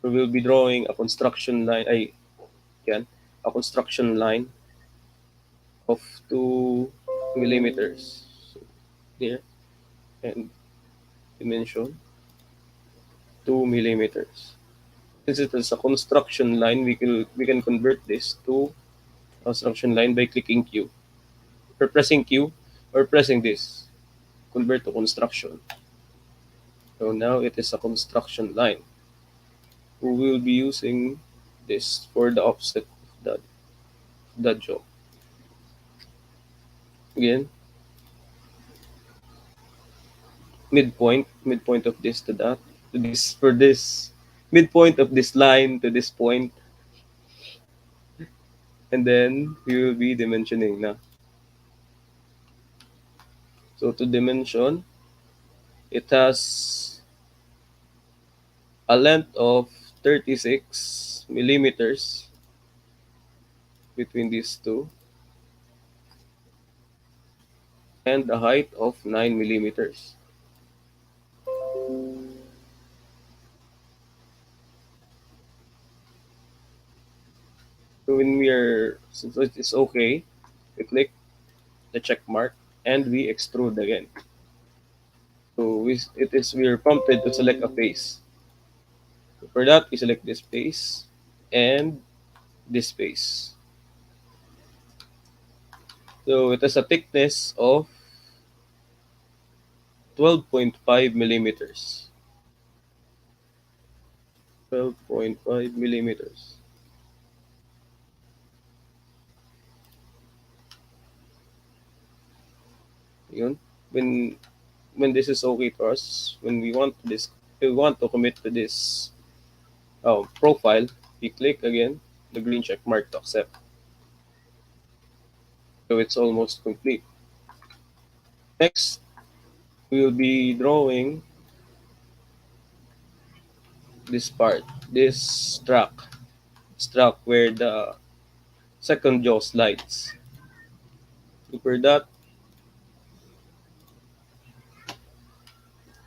We will be drawing a construction line, a construction line of 2 millimeters. So there, and dimension 2 millimeters. Since it is a construction line, we can convert this to construction line by clicking Q or pressing Q or pressing this. Convert to construction. So now it is a construction line. We will be using this for the offset of that jaw. Again, midpoint of this to that, to this, for this, midpoint of this line to this point, and then we will be dimensioning na. So to dimension, it has a length of 36 millimeters between these two and a height of 9 millimeters. So when since it is okay, we click the check mark and we extrude again. So we are prompted to select a face. So for that, we select this face and this face. So it has a thickness of 12.5 millimeters. 12.5 millimeters. Yun. When this is okay to us, when we want to commit to this profile, we click again the green check mark to accept. So it's almost complete. Next, we will be drawing this part, this track where the second jaw slides. So for that,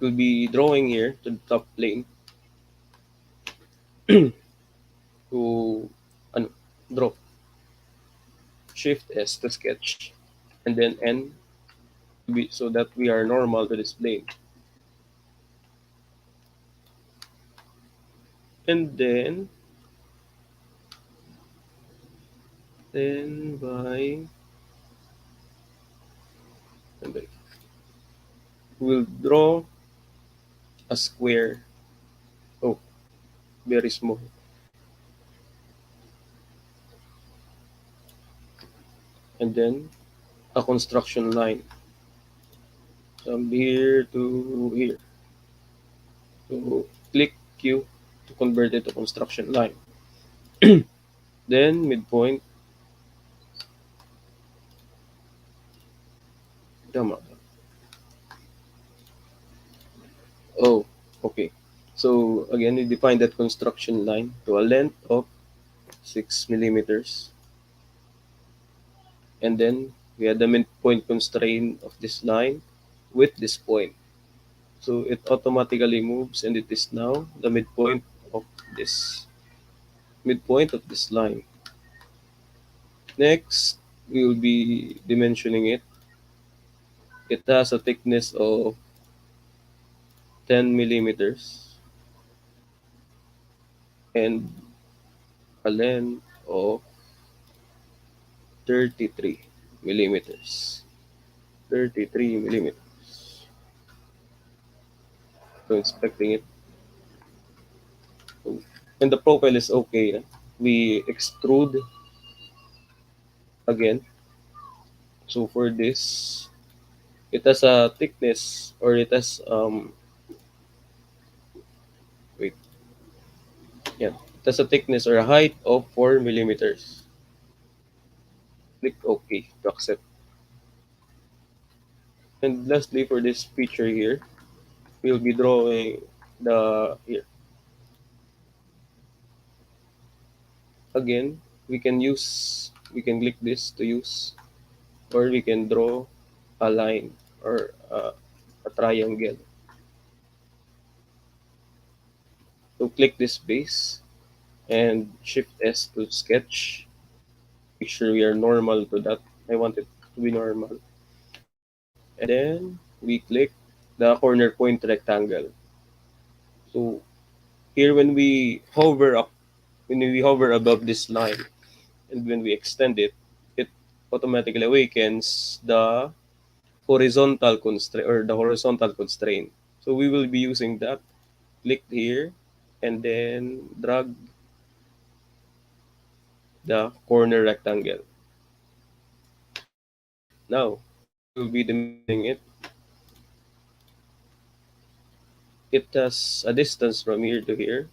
we'll be drawing here to the top plane to draw. Shift S to sketch, and then N so that we are normal to this plane. And then we'll draw a square. Oh, very small. And then a construction line from here to here. So click Q to convert it to construction line. Then midpoint Tama. Oh, okay. So again, we define that construction line to a length of 6 millimeters, and then we had the midpoint constraint of this line with this point. So it automatically moves, and it is now the of this midpoint of this line. Next, we will be dimensioning it. It has a thickness of 10 millimeters and a length of 33 millimeters. 33 millimeters. So inspecting it. And the profile is okay. We extrude again. So for this, it has a thickness, or it has wait, yeah, it has a thickness or a height of 4 millimeters. Click OK to accept. And lastly, for this feature here, we'll be drawing the here. Again, we can click this to use, or we can draw a line or a triangle. So click this base and Shift S to sketch. Make sure we are normal to that. I want it to be normal. And then we click the corner point rectangle. So here when we hover above this line, and when we extend it, it automatically awakens the horizontal constraint, or the horizontal constraint. So we will be using that. Click here and then drag the corner rectangle. Now we will be dimensioning it. It has a distance from here to here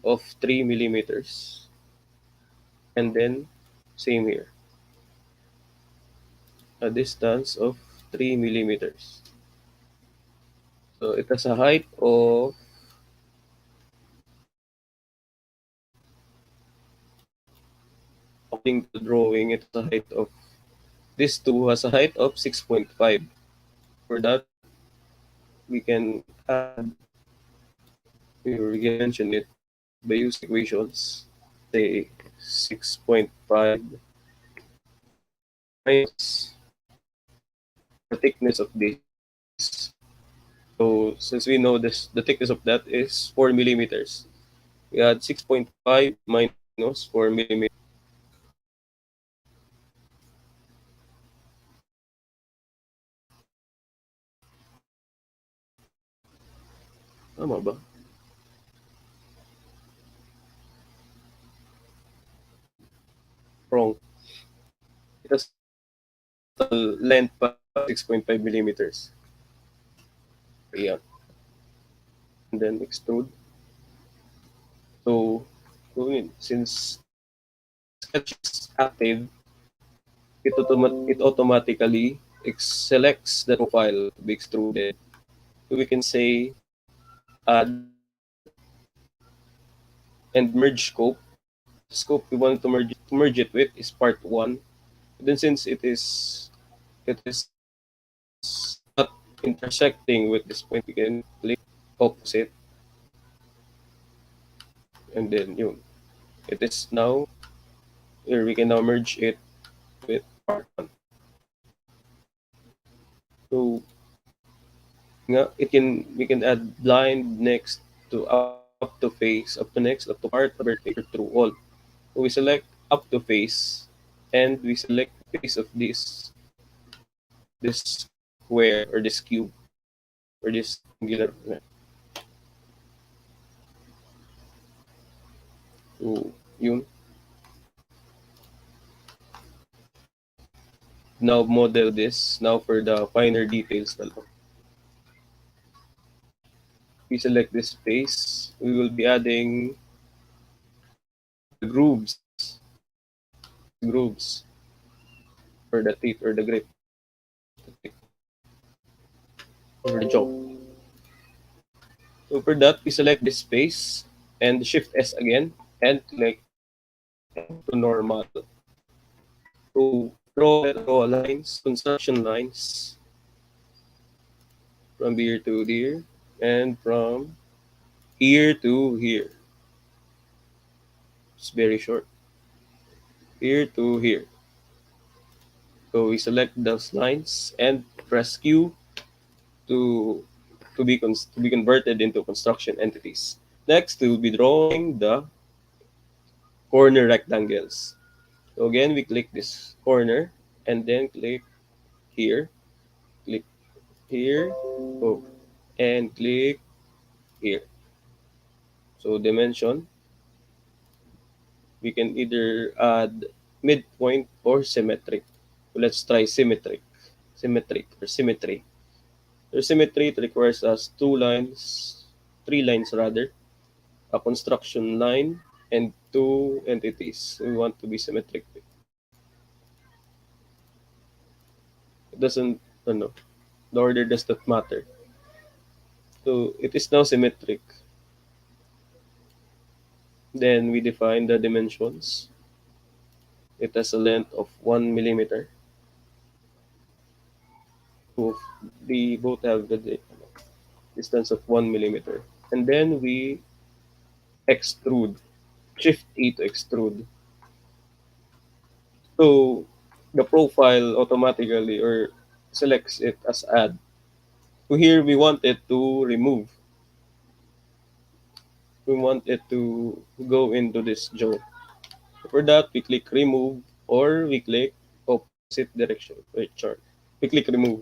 of 3 millimeters, and then same here, a distance of 3 millimeters. So it has a height of, according to the drawing, it has a height of, this two has a height of 6.5. For that, we can add, we can mention it by using equations. Say 6.5 minus the thickness of this. So since we know this, the thickness of that is 4 millimeters. We add 6.5 minus 4 millimeters. Tama ba? Wrong. It has total length pa 6.5 millimeters. Yeah. And then extrude. So, since sketch is active, it automatically selects the profile to be extruded. So we can say add and merge scope. Scope we want to merge it with is part 1. Then since it is not intersecting with this point, we can click opposite, and then yun. It is now here, we can now merge it with part 1. So nga, we can add blind next to up to face, up to next, up to part, vertex through all. So we select up to face, and we select the face of this square, or this cube, or this angular. So yun. Now model this. Now for the finer details na lang. We select this face. We will be adding the grooves for the teeth or the grip. for the job. So for that, we select this space and Shift S again and click M to normal. So draw lines, construction lines from here to here and from here to here. It's very short. Here to here. So we select those lines and press Q to to be converted into construction entities. Next, we'll be drawing the corner rectangles. So again, we click this corner and then click here, oh, and click here. So dimension, we can either add midpoint or symmetric. So let's try symmetric or symmetry. For symmetry, it requires us three lines rather, a construction line, and two entities we want to be symmetric with. It doesn't, no, the order does not matter. So it is now symmetric. Then we define the dimensions. It has a length of 1 millimeter. So they both have the distance of 1 millimeter. And then we extrude, Shift E to extrude. So the profile automatically or selects it as add. So here we want it to remove. We want it to go into this jaw. For that, we click remove or we click opposite direction for each chart. We click remove.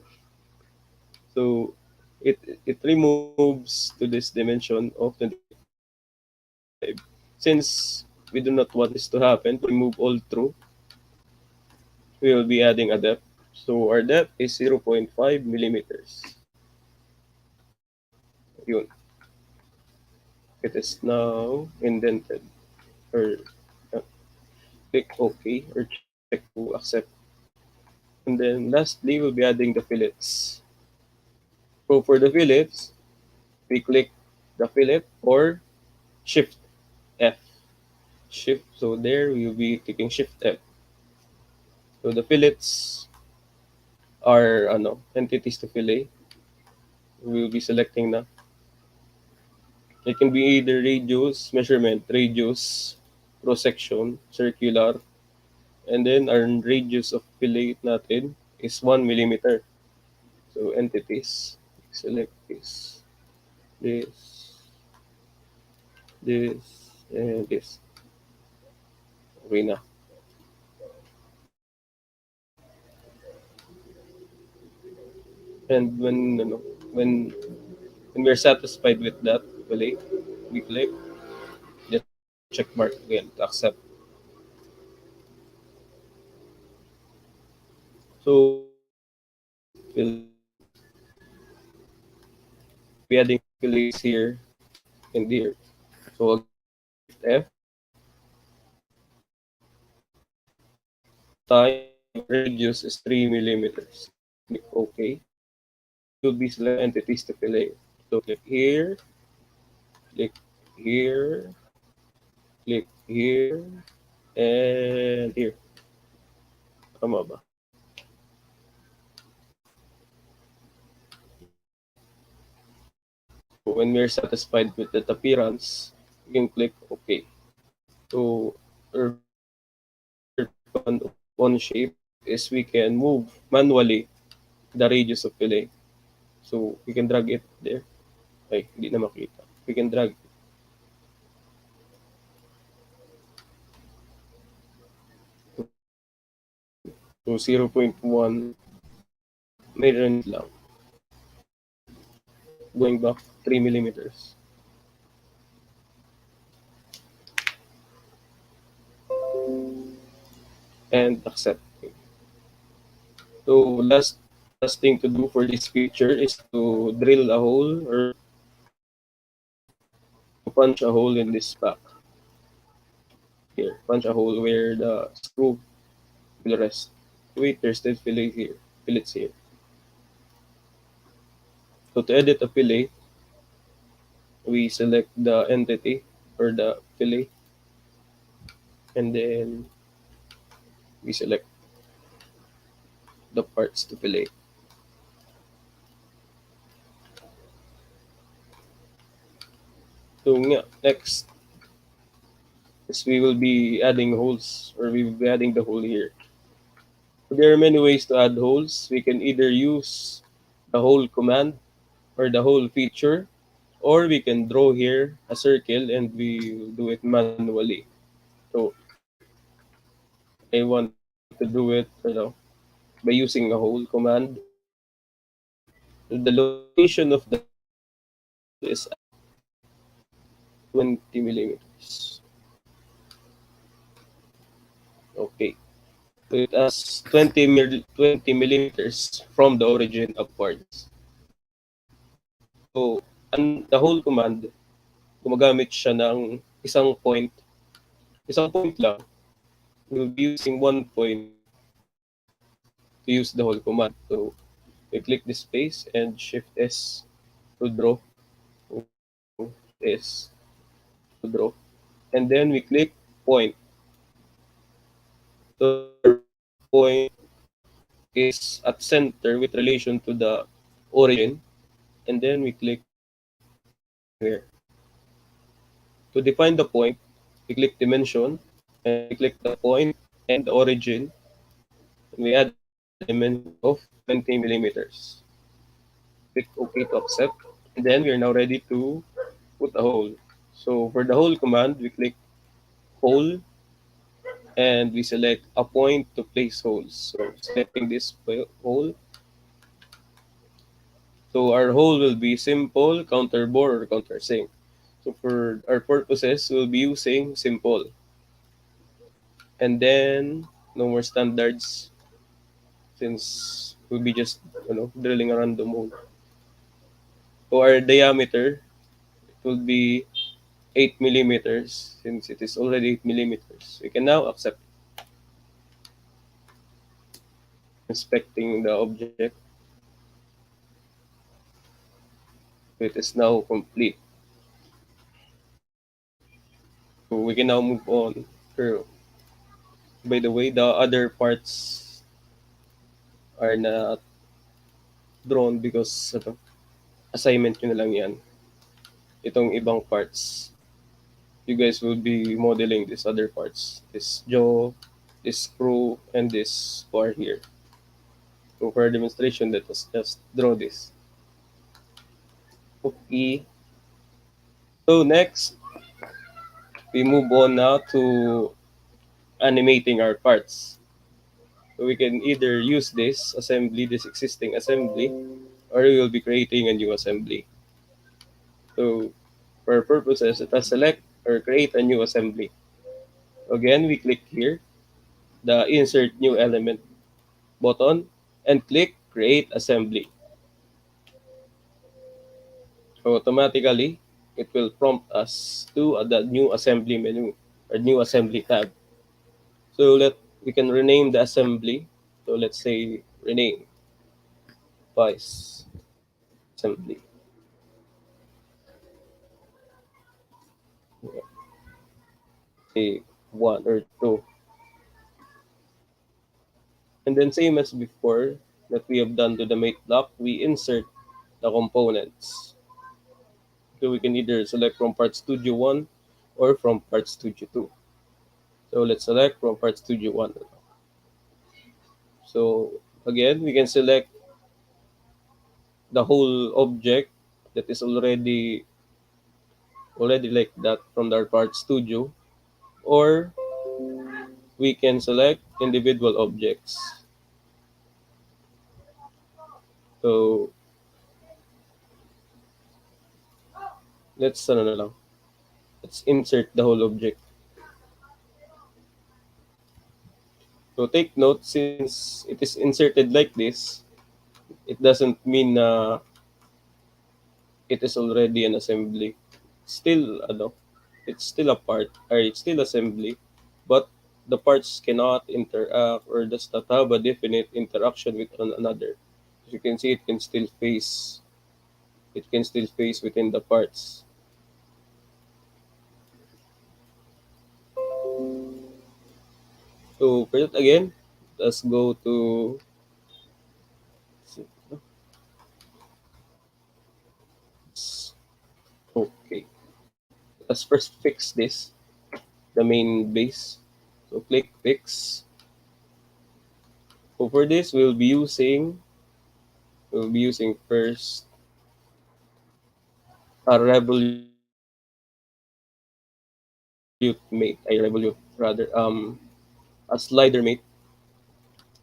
So it removes to this dimension of 25. Since we do not want this to happen, to remove all through, we will be adding a depth. So our depth is 0.5 millimeters. Yun. It is now indented. Or click OK or check to accept. And then lastly, we'll be adding the fillets. So for the fillets, we click the fillet or Shift F. Shift. So there we'll be clicking Shift F. So the fillets are entities to fillet. We will be selecting na. It can be either radius, measurement, radius, cross section, circular, and then our radius of fillet natin is 1 millimeter. So entities, select this, and this. Okay na. And when when we're satisfied with that fillet, we click just check mark again to accept. So fillets, we adding fillets here and here. So again, Shift F time radius is 3 millimeters. Click OK. You'll be select entities to fillet. So click here, click here, click here, and here. Tama ba? So when we're satisfied with that appearance, you can click OK. So our command of Onshape is we can move manually the radius of fillet. So we can drag it there. Ay, hindi na makita. We can drag to 0.1 measurement lang. Going back 3 millimeters. And accept. So last thing to do for this feature is to drill a hole or to punch a hole in this back. Here, punch a hole where the screw will rest. Wait, there's still fillets here. So to edit a fillet, we select the entity or the fillet, and then we select the parts to fillet. So next is we will be adding holes, or we will be adding the hole here. So there are many ways to add holes. We can either use the hole command or the hole feature, or we can draw here a circle and we will do it manually. So I want to do it, by using a hole command. The location of the hole is at 20 millimeters. Okay. So it has 20 millimeters from the origin upwards. So the whole command, gumagamit siya ng isang point lang. We'll be using 1 point to use the whole command. So we click the space and Shift S to draw. S to draw. And then we click point. So our point is at center with relation to the origin. And then we click anywhere. To define the point, we click dimension and we click the point and the origin, and we add a dimension of 20 millimeters. Click OK to accept, and then we are now ready to put a hole. So for the hole command, we click hole and we select a point to place holes. So selecting this hole. So our hole will be simple, counter bore, or counter sink. So for our purposes, we'll be using simple. And then no more standards, since we'll be just drilling a random hole. So our diameter, it will be 8 millimeters, since it is already 8 millimeters. We can now accept. Inspecting the object, it is now complete. So we can now move on. Pero, by the way, the other parts are not drawn because assignment nyo na lang yan. Itong ibang parts, you guys will be modeling these other parts. This jaw, this screw, and this bar here. So for demonstration, let us just draw this. Okay. So next, we move on now to animating our parts. So we can either use this assembly, this existing assembly, or we will be creating a new assembly. So for our purposes, let us select or create a new assembly. Again, we click here, the insert new element button, and click create assembly. So automatically, it will prompt us to the new assembly menu or new assembly tab. So we can rename the assembly. So let's say rename vise assembly. Say 1 or 2. And then same as before that we have done to the mate block, we insert the components. So we can either select from Part Studio 1 or from Part Studio 2. So let's select from Part Studio 1. So again, we can select the whole object that is already like that from our Part Studio, or we can select individual objects. So let's let's insert the whole object. So take note, since it is inserted like this, it doesn't mean it is already an assembly. Still, it's still a part, or it's still assembly, but the parts cannot interact or does not have a definite interaction with one another. As you can see, it can still face it can still face within the parts. So for that again, let's go to okay. Let's first fix this, the main base. So click fix. So for this, we'll be using first a revolute mate, a revolute rather a slider mate.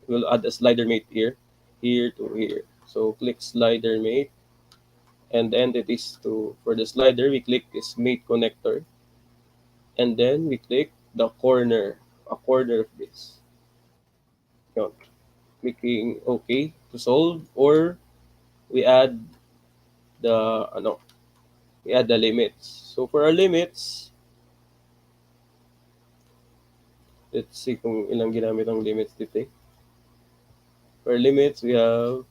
We'll add a slider mate here to here. So click slider mate, and the entities to for the slider we click is mate connector, and then we click the corner, a corner of this. Yun. Clicking OK to solve, or we add the ano, we add the limits. So for our limits, let's see kung ilang ginamit ang limits dito eh. For limits, we have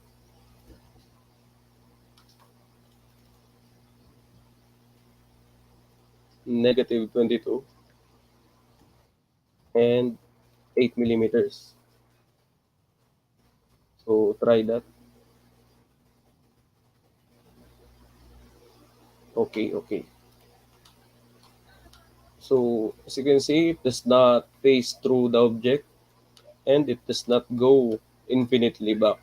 -22 and 8 millimeters. So try that. Okay, okay. So as you can see, it does not pace through the object and it does not go infinitely back.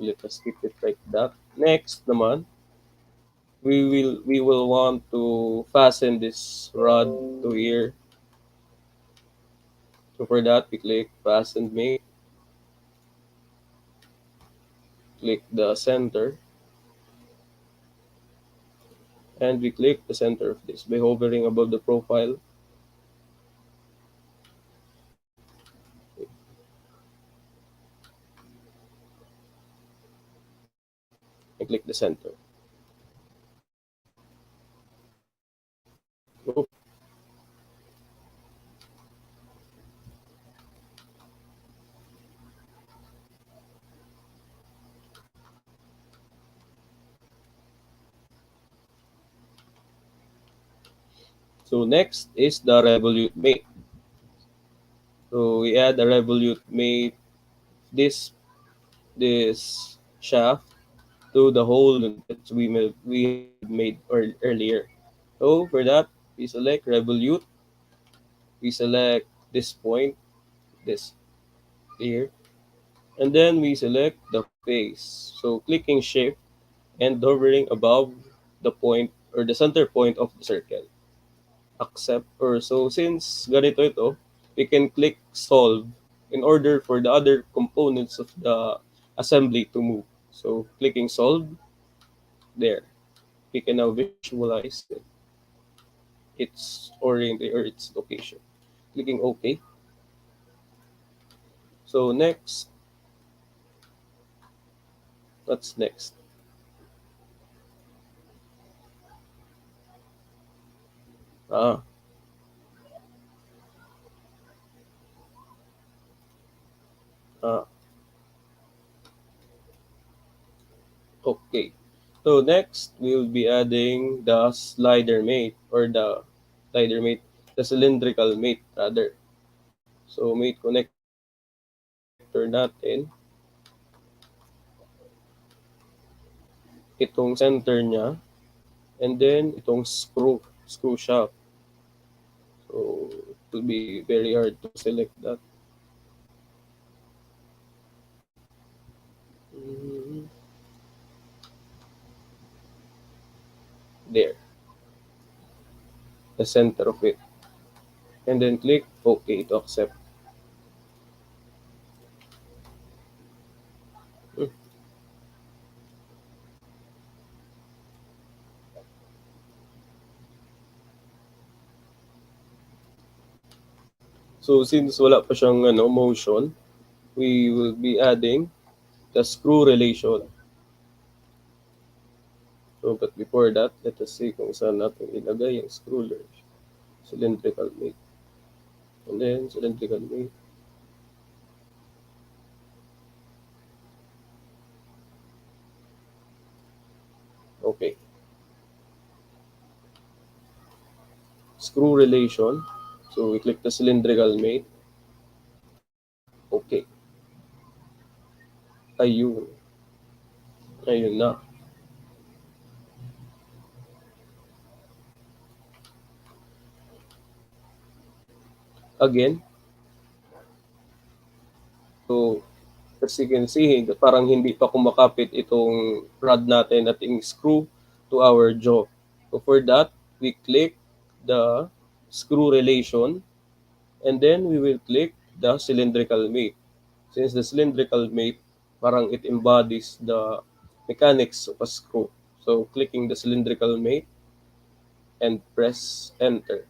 Let us keep it like that. Next naman, we will want to fasten this rod to here. So for that, we click fasten mate, click the center, and we click the center of this by hovering above the profile. And click the center. Oh, so next is the revolute mate. So we add a revolute mate this shaft to the hole that we have made earlier. So for that, we select revolute. We select this point, this here, and then we select the face. So clicking shift and hovering above the point or the center point of the circle. Accept, or so since ganito ito, we can click solve in order for the other components of the assembly to move. So clicking solve, there. We can now visualize its orientation or its location. Clicking OK. So next, what's next? Ah, ah, okay. So next, we'll be adding the slider mate or the slider mate, the cylindrical mate rather. So mate connector natin, itong center niya, and then itong screw shaft. So it will be very hard to select that. Mm, there, the center of it, and then click OK to accept. Mm. So since wala pa siyang motion, we will be adding the screw relation. So but before that, let us see kung saan natin ilagay yung screw relation. Cylindrical mate. And then cylindrical mate. screw relation. So we click the cylindrical mate. Okay. Ayun. Ayun na. Again. So, as you can see, parang hindi pa kumakapit itong rod natin at screw to our jaw. So for that, we click the screw relation and then we will click the cylindrical mate. Since the cylindrical mate, parang it embodies the mechanics of a screw. So clicking the cylindrical mate and press enter.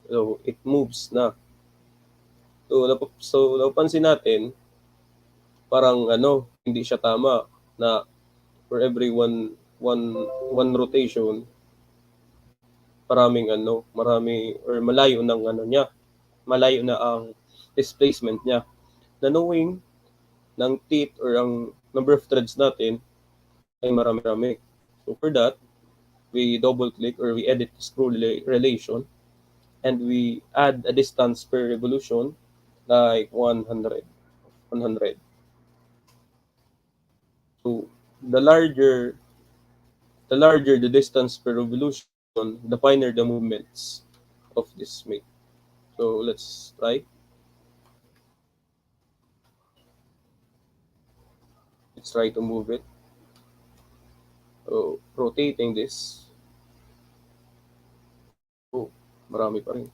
So it moves na. So napansin natin, parang hindi siya tama na for every one rotation, marami or malayo na ang displacement niya. Na knowing ng teeth or ang number of threads natin ay marami-rami. So for that, we double click or we edit the screw relation and we add a distance per revolution like 100. So the larger the distance per revolution, the finer the movements of this mate. So let's try. Let's try to move it. So rotating this. Oh, marami pa rin.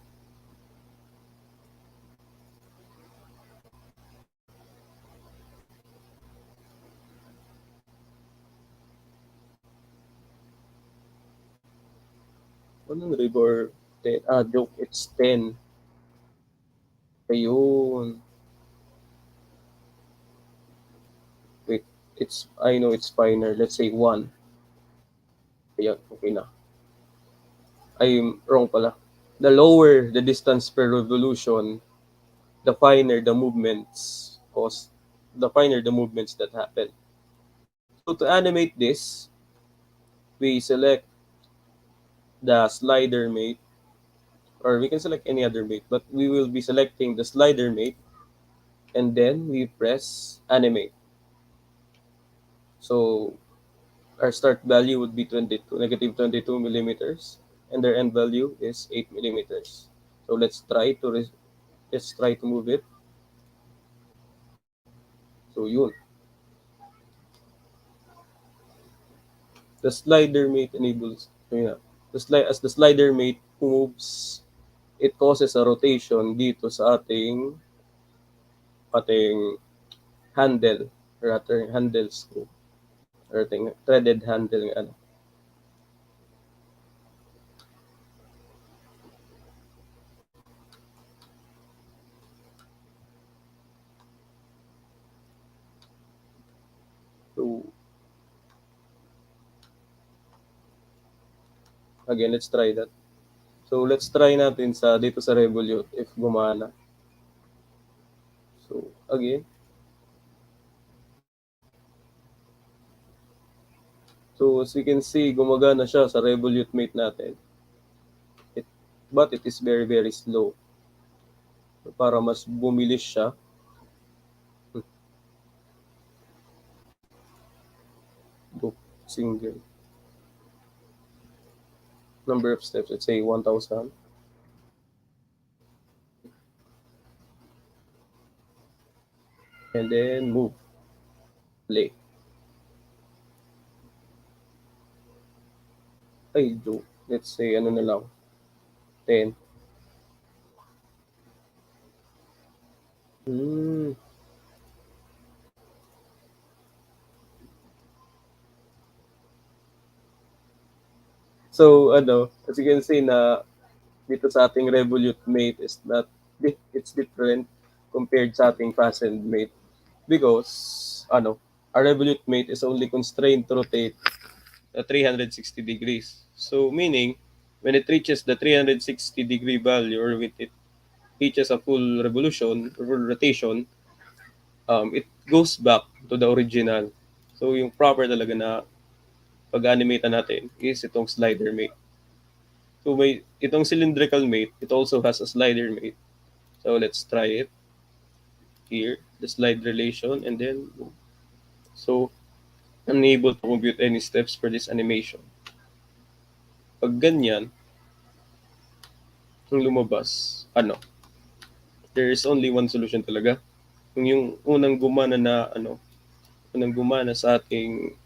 Anong or 10? Joke, it's 10. Ayun. Wait, I know it's finer. Let's say 1. Ayan, okay na. I'm wrong pala. The lower the distance per revolution, the finer the movements that happen. So to animate this, we select the slider mate, or we can select any other mate, but we will be selecting the slider mate, and then we press animate. So our start value would be negative 22 millimeters, and their end value is 8 millimeters. So let's try to move it. So yun. The slider mate enables, as the slider mate moves, it causes a rotation dito sa ating handle, or ating handle screw, or ating threaded handle ng ano. So again, let's try that. So let's try natin dito sa revolute if gumana. So again, so as you can see, gumagana siya sa revolute mate natin. But it is very, very slow. So, para mas bumilis siya, do single. Number of steps, let's say 1,000. And then move. Play. Ay, do. Let's say, ano na lang. 10. So, as you can see na dito sa ating revolute mate it's different compared sa ating fastened mate. Because, our revolute mate is only constrained to rotate 360 degrees. So, meaning, when it reaches the 360 degree value, or when it reaches a full revolution or full rotation, it goes back to the original. So, yung proper talaga na pag-animate natin is itong slider mate. So may itong cylindrical mate, it also has a slider mate. So let's try it here, the slide relation, and then so unable to compute any steps for this animation. Pag ganyan, yung lumabas, there is only one solution talaga. Kung yung unang gumana sa ating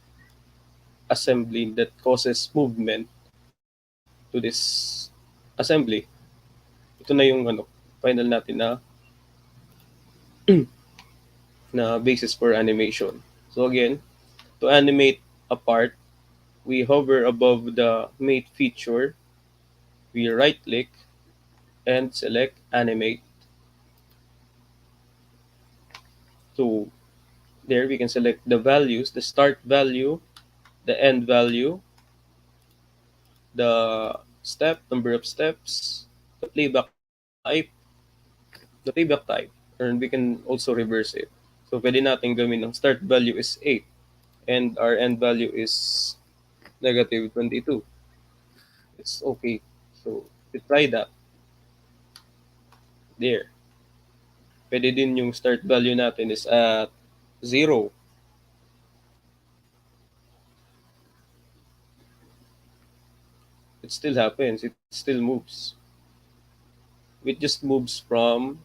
assembly that causes movement to this assembly, ito na yung final natin na basis for animation. So again, to animate a part, we hover above the mate feature, we right click and select animate. So there we can select the values, the start value, the end value, the number of steps, the playback type, and we can also reverse it. So pwede natin gawin ng start value is 8 and our end value is negative 22. It's okay. So we try that. There. Pwede din yung start value natin is at 0. It still happens. It still moves. It just moves from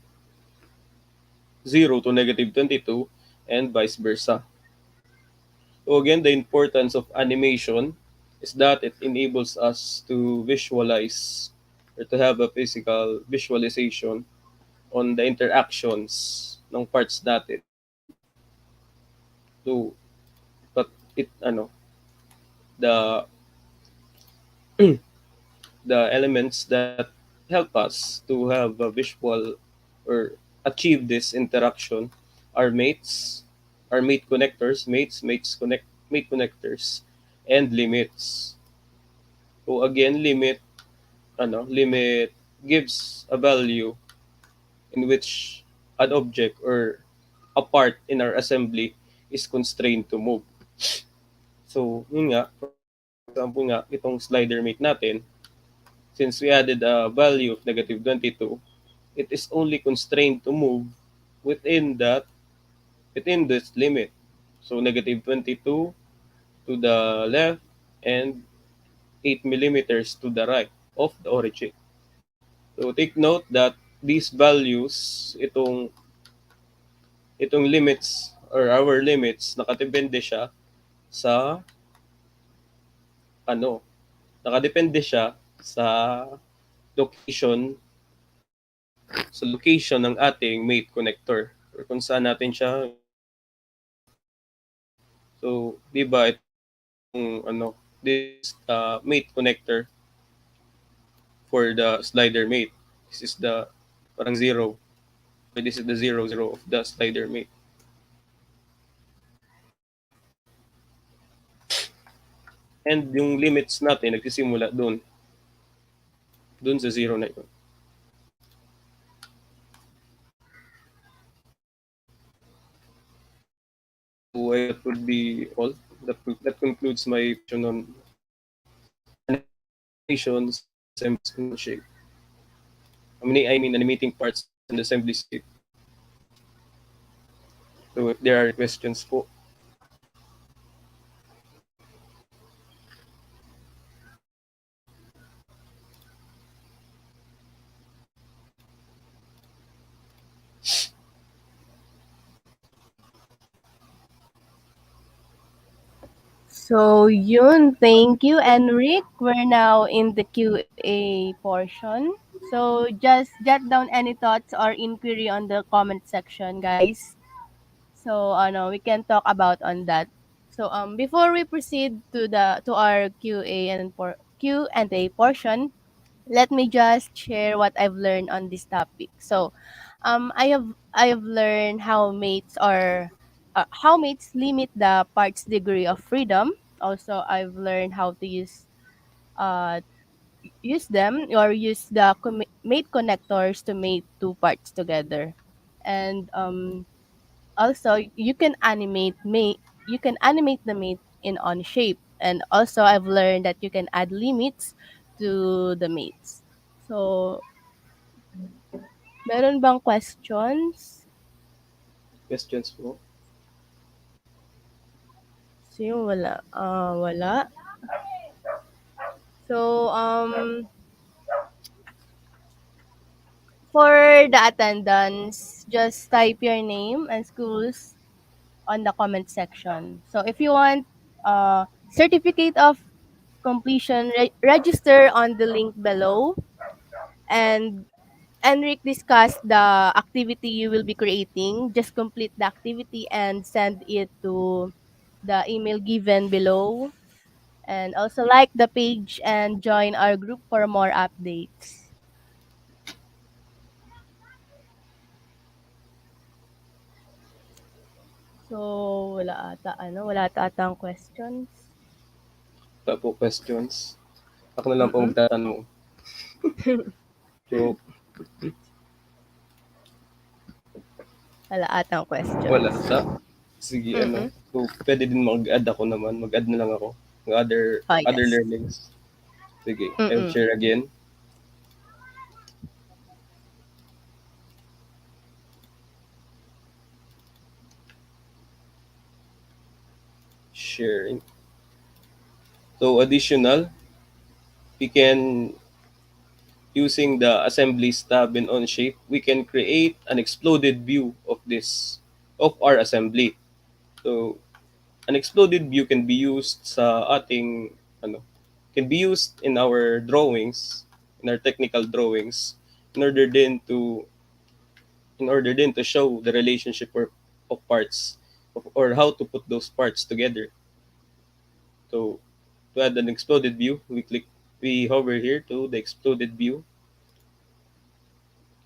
0 to negative 22 and vice versa. So again, the importance of animation is that it enables us to visualize or to have a physical visualization on the interactions ng parts natin. So, but the the elements that help us to have a visual or achieve this interaction are mate connectors, and limits. So again, limit gives a value in which an object or a part in our assembly is constrained to move. So, yun nga, for example nga, itong slider mate natin, since we added a value of negative 22, it is only constrained to move within this limit. So negative 22 to the left and 8 millimeters to the right of the origin. So take note that these values, itong limits or our limits, nakadepende siya sa ano, nakadepende siya sa location location ng ating mate connector or kung saan natin siya. So, di ba itong this mate connector for the slider mate. This is the parang zero. So this is the 0, 0 of the slider mate. And yung limits natin nagsisimula doon sa zero na yun. So that would be all. That concludes my presentation on animations, assemblies, and shape. Animating parts and assembly shape. So if there are questions po. So, yun. Thank you, Enric. We're now in the QA portion. So, just jot down any thoughts or inquiry on the comment section, guys. So, we can talk about on that. So, before we proceed to our Q&A portion, let me just share what I've learned on this topic. So, I have learned how mates limit the part's degree of freedom. Also, I've learned how to uh use them or use the mate connectors to mate two parts together. And also you can animate the mate in Onshape. And also I've learned that you can add limits to the mates. So, meron bang questions? Questions po? Sino wala? Wala. So, for the attendance, just type your name and schools on the comment section. So, if you want certificate of completion, register on the link below. And Enric discussed the activity you will be creating. Just complete the activity and send it to the email given below. And also like the page and join our group for more updates. So, wala ata ang questions. Wala po questions. Ako na lang po Mm-mm. magtatanong. So, Wala atang questions. wala sa. Sige, ano. Mm-mm. So, pwede din mag-add ako naman. Mag-add na lang ako ng Oh, other yes. learnings. Sige, I'll Mm-mm. share again. Sharing. So, additional, we can, using the Assemblies tab in Onshape, we can create an exploded view of our assembly. So, an exploded view can be used sa ating, can be used in our drawings, in our technical drawings, in order then to show the relationship of parts, or how to put those parts together. So, to add an exploded view, we hover here to the exploded view,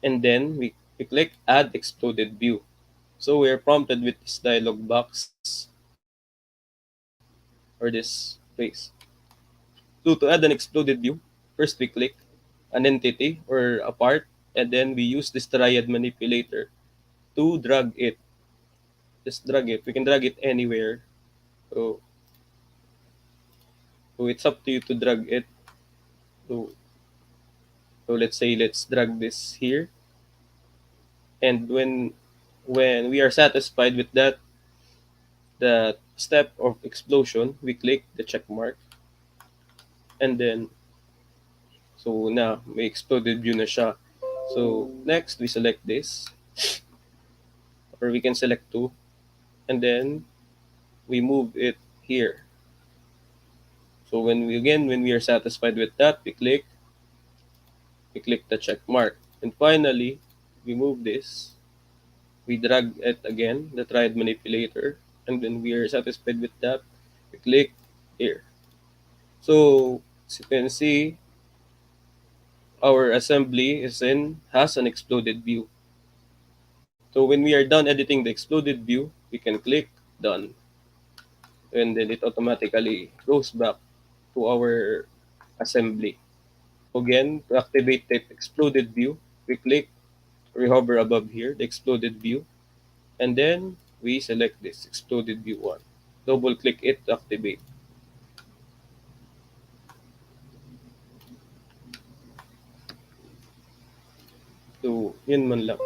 and then we click add exploded view. So we are prompted with this dialog box, or this place. So to add an exploded view, first we click an entity or a part, and then we use this triad manipulator to drag it. Just drag it. We can drag it anywhere. So, so it's up to you to drag it. So, so let's drag this here. And when we are satisfied with that step of explosion, we click the check mark. And then, so na, may exploded view na siya. So, next, we select this. Or we can select two. And then, we move it here. So, when we are satisfied with that, we click the check mark. And finally, we move this. We drag it again, the triad manipulator. And when we are satisfied with that, we click here. So, as you can see, our assembly has an exploded view. So when we are done editing the exploded view, we can click done. And then it automatically goes back to our assembly. Again, to activate the exploded view, we hover above here, the exploded view, and then we select this exploded view one. Double click it to activate. So, yun man lang.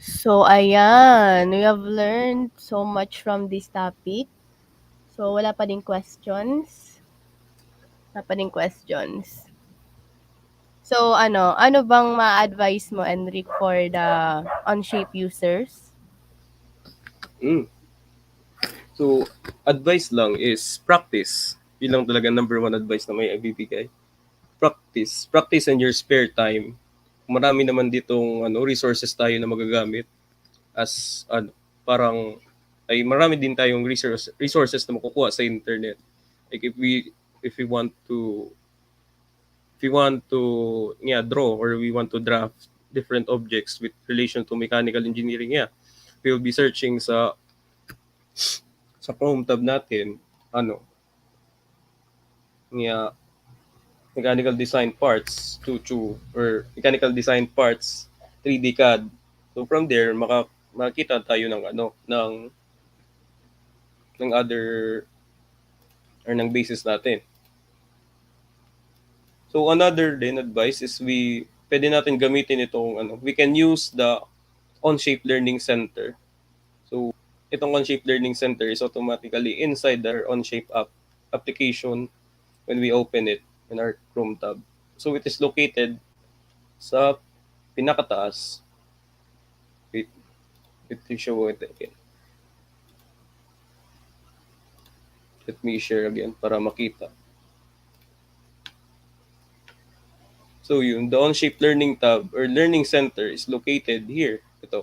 So, ayan. We have learned so much from this topic. So, wala pa ding questions. Wala pa ding questions. So, ano bang ma-advise mo, Enric, for the Onshape users? So, advice lang is practice. Yun lang talaga number one advice na may ibibigay. Practice. Practice in your spare time. Marami naman ditong resources tayo na magagamit as parang ay marami din tayong resources na makukuha sa internet. Like if we want to draw, or we want to draft different objects with relation to mechanical engineering, we will be searching sa Chrome tab natin mechanical design parts or mechanical design parts 3D CAD. So from there makita tayo ng ng other or ng basis natin. So another din advice is pwede natin gamitin itong we can use the Onshape Learning Center. So itong Onshape Learning Center is automatically inside our Onshape application when we open it in our Chrome tab. So it is located sa pinakataas. Wait, let me show it again. Let me share again para makita. So yun, the Onshape Learning tab or Learning Center is located here. Ito.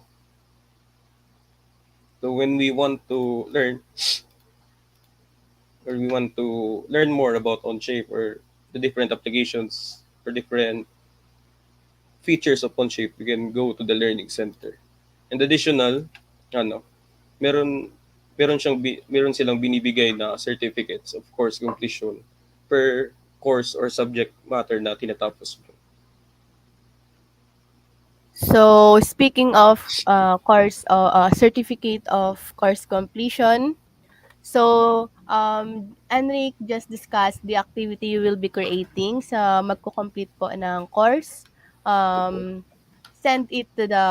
So when we want to learn or we want to learn more about Onshape or the different applications or different features of Onshape, you can go to the Learning Center. And additional, meron meron silang binibigay na certificates of course completion per course or subject matter na tinatapos mo. So, speaking of certificate of course completion, so Enric just discussed the activity you will be creating sa magko-complete po ng course. Send it to the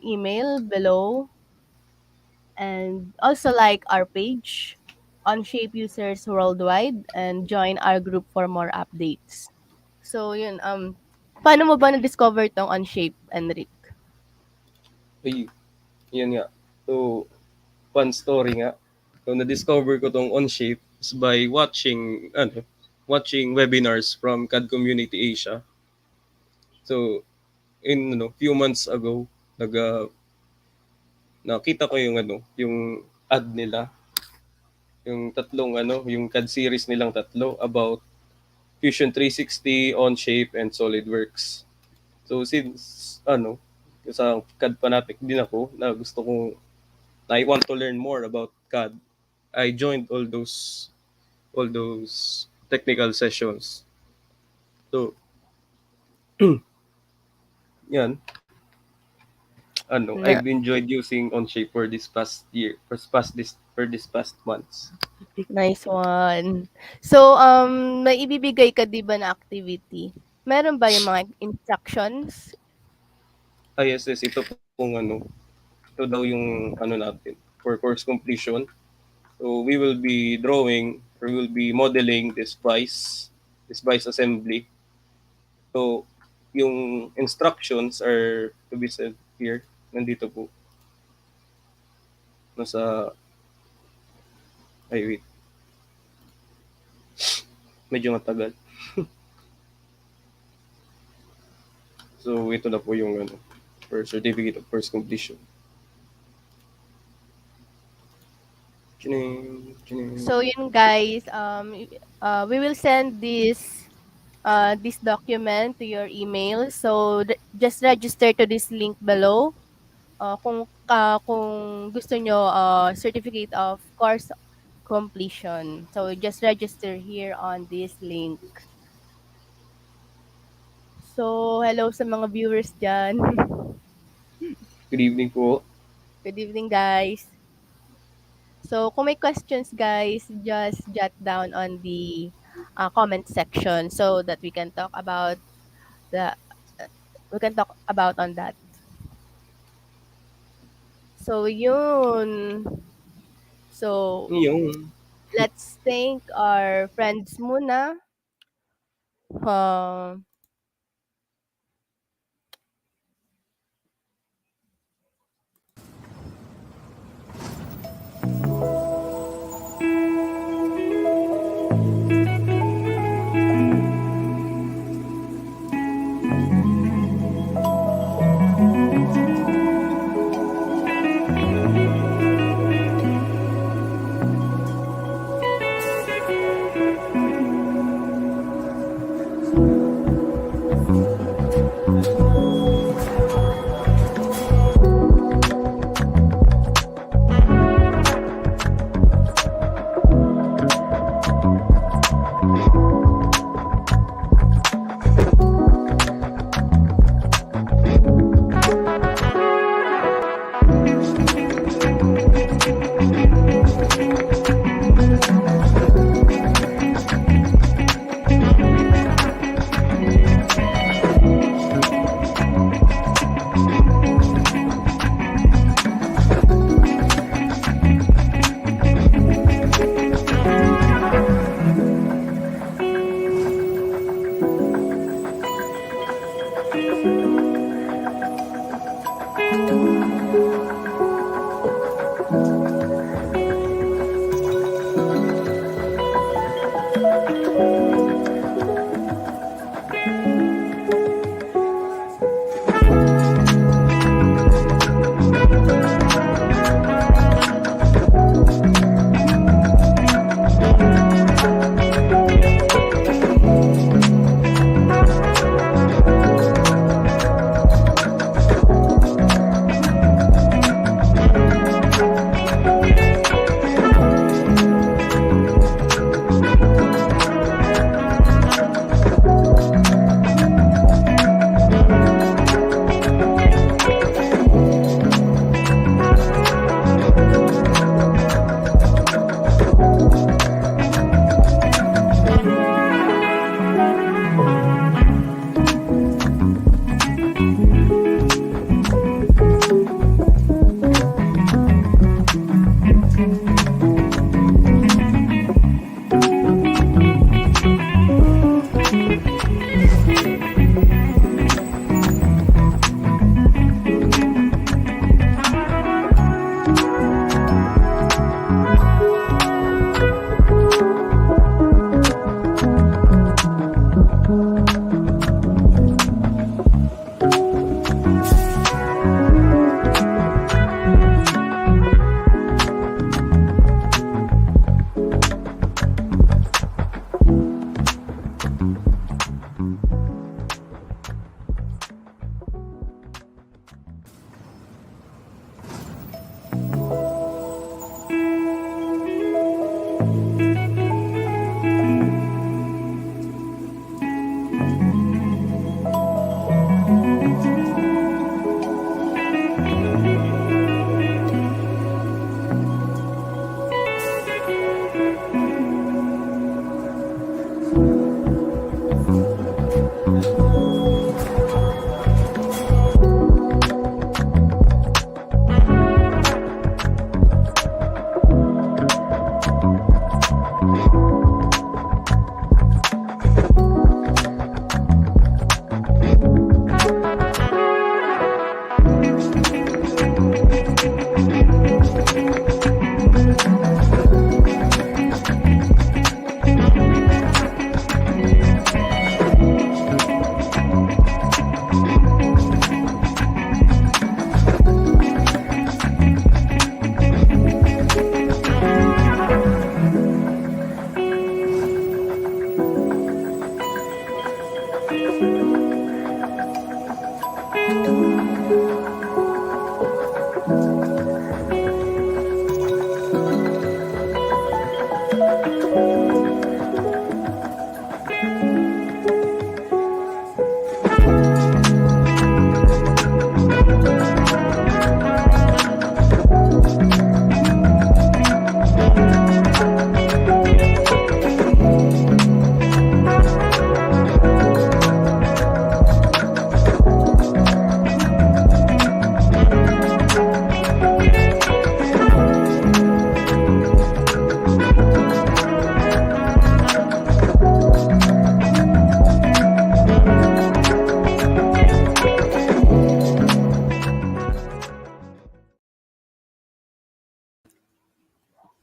email below, and also like our page Onshape users worldwide and join our group for more updates. So yun, paano mo ba na-discover tong Onshape, Enric? Ay, yan nga. So, fun story nga. So, na-discover ko tong Onshape is by watching webinars from CAD Community Asia. So, in few months ago, nakita ko yung ad nila, yung tatlong yung CAD series nilang tatlo about Fusion 360, Onshape, and SolidWorks. So since sa CAD fanatic din ako, na gusto kong I want to learn more about CAD, I joined all those technical sessions. So yan. I've enjoyed using Onshape for this past year, for this past months. Nice one. So, may ibibigay ka di ba na activity? Meron ba yung mga instructions? Yes, ito pong ito daw yung natin for course completion. So we will be drawing or we will be modeling this vise assembly. So yung instructions are to be said here. Nandito po. Wait. Medyo matagal. So ito na po yung for certificate of course completion. So yun guys, we will send this document to your email. So just register to this link below. Kung gusto nyo certificate of course completion. So just register here on this link. So hello sa mga viewers dyan. Good evening po. Good evening guys. So kung may questions guys, just jot down on the comment section so that we can talk about on that. So yun. So let's thank our friends muna.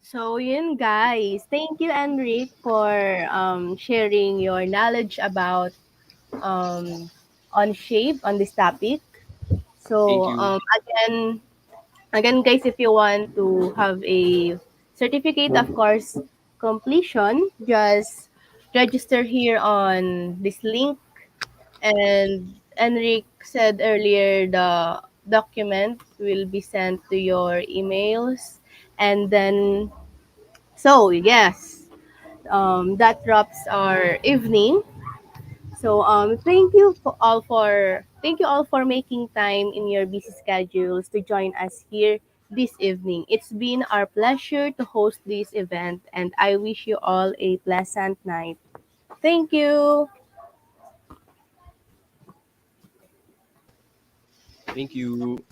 So yun guys, thank you Enric for sharing your knowledge about um, Onshape on this topic. Thank So you. again guys, if you want to have a certificate of course completion, just register here on this link. And Enric said earlier the document will be sent to your emails. And then, so yes, that wraps our evening. So thank you all for making time in your busy schedules to join us here this evening. It's been our pleasure to host this event, and I wish you all a pleasant night. Thank you. Thank you.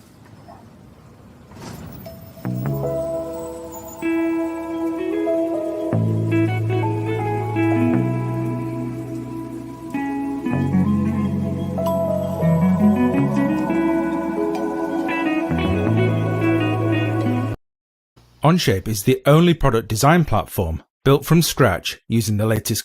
Onshape is the only product design platform built from scratch using the latest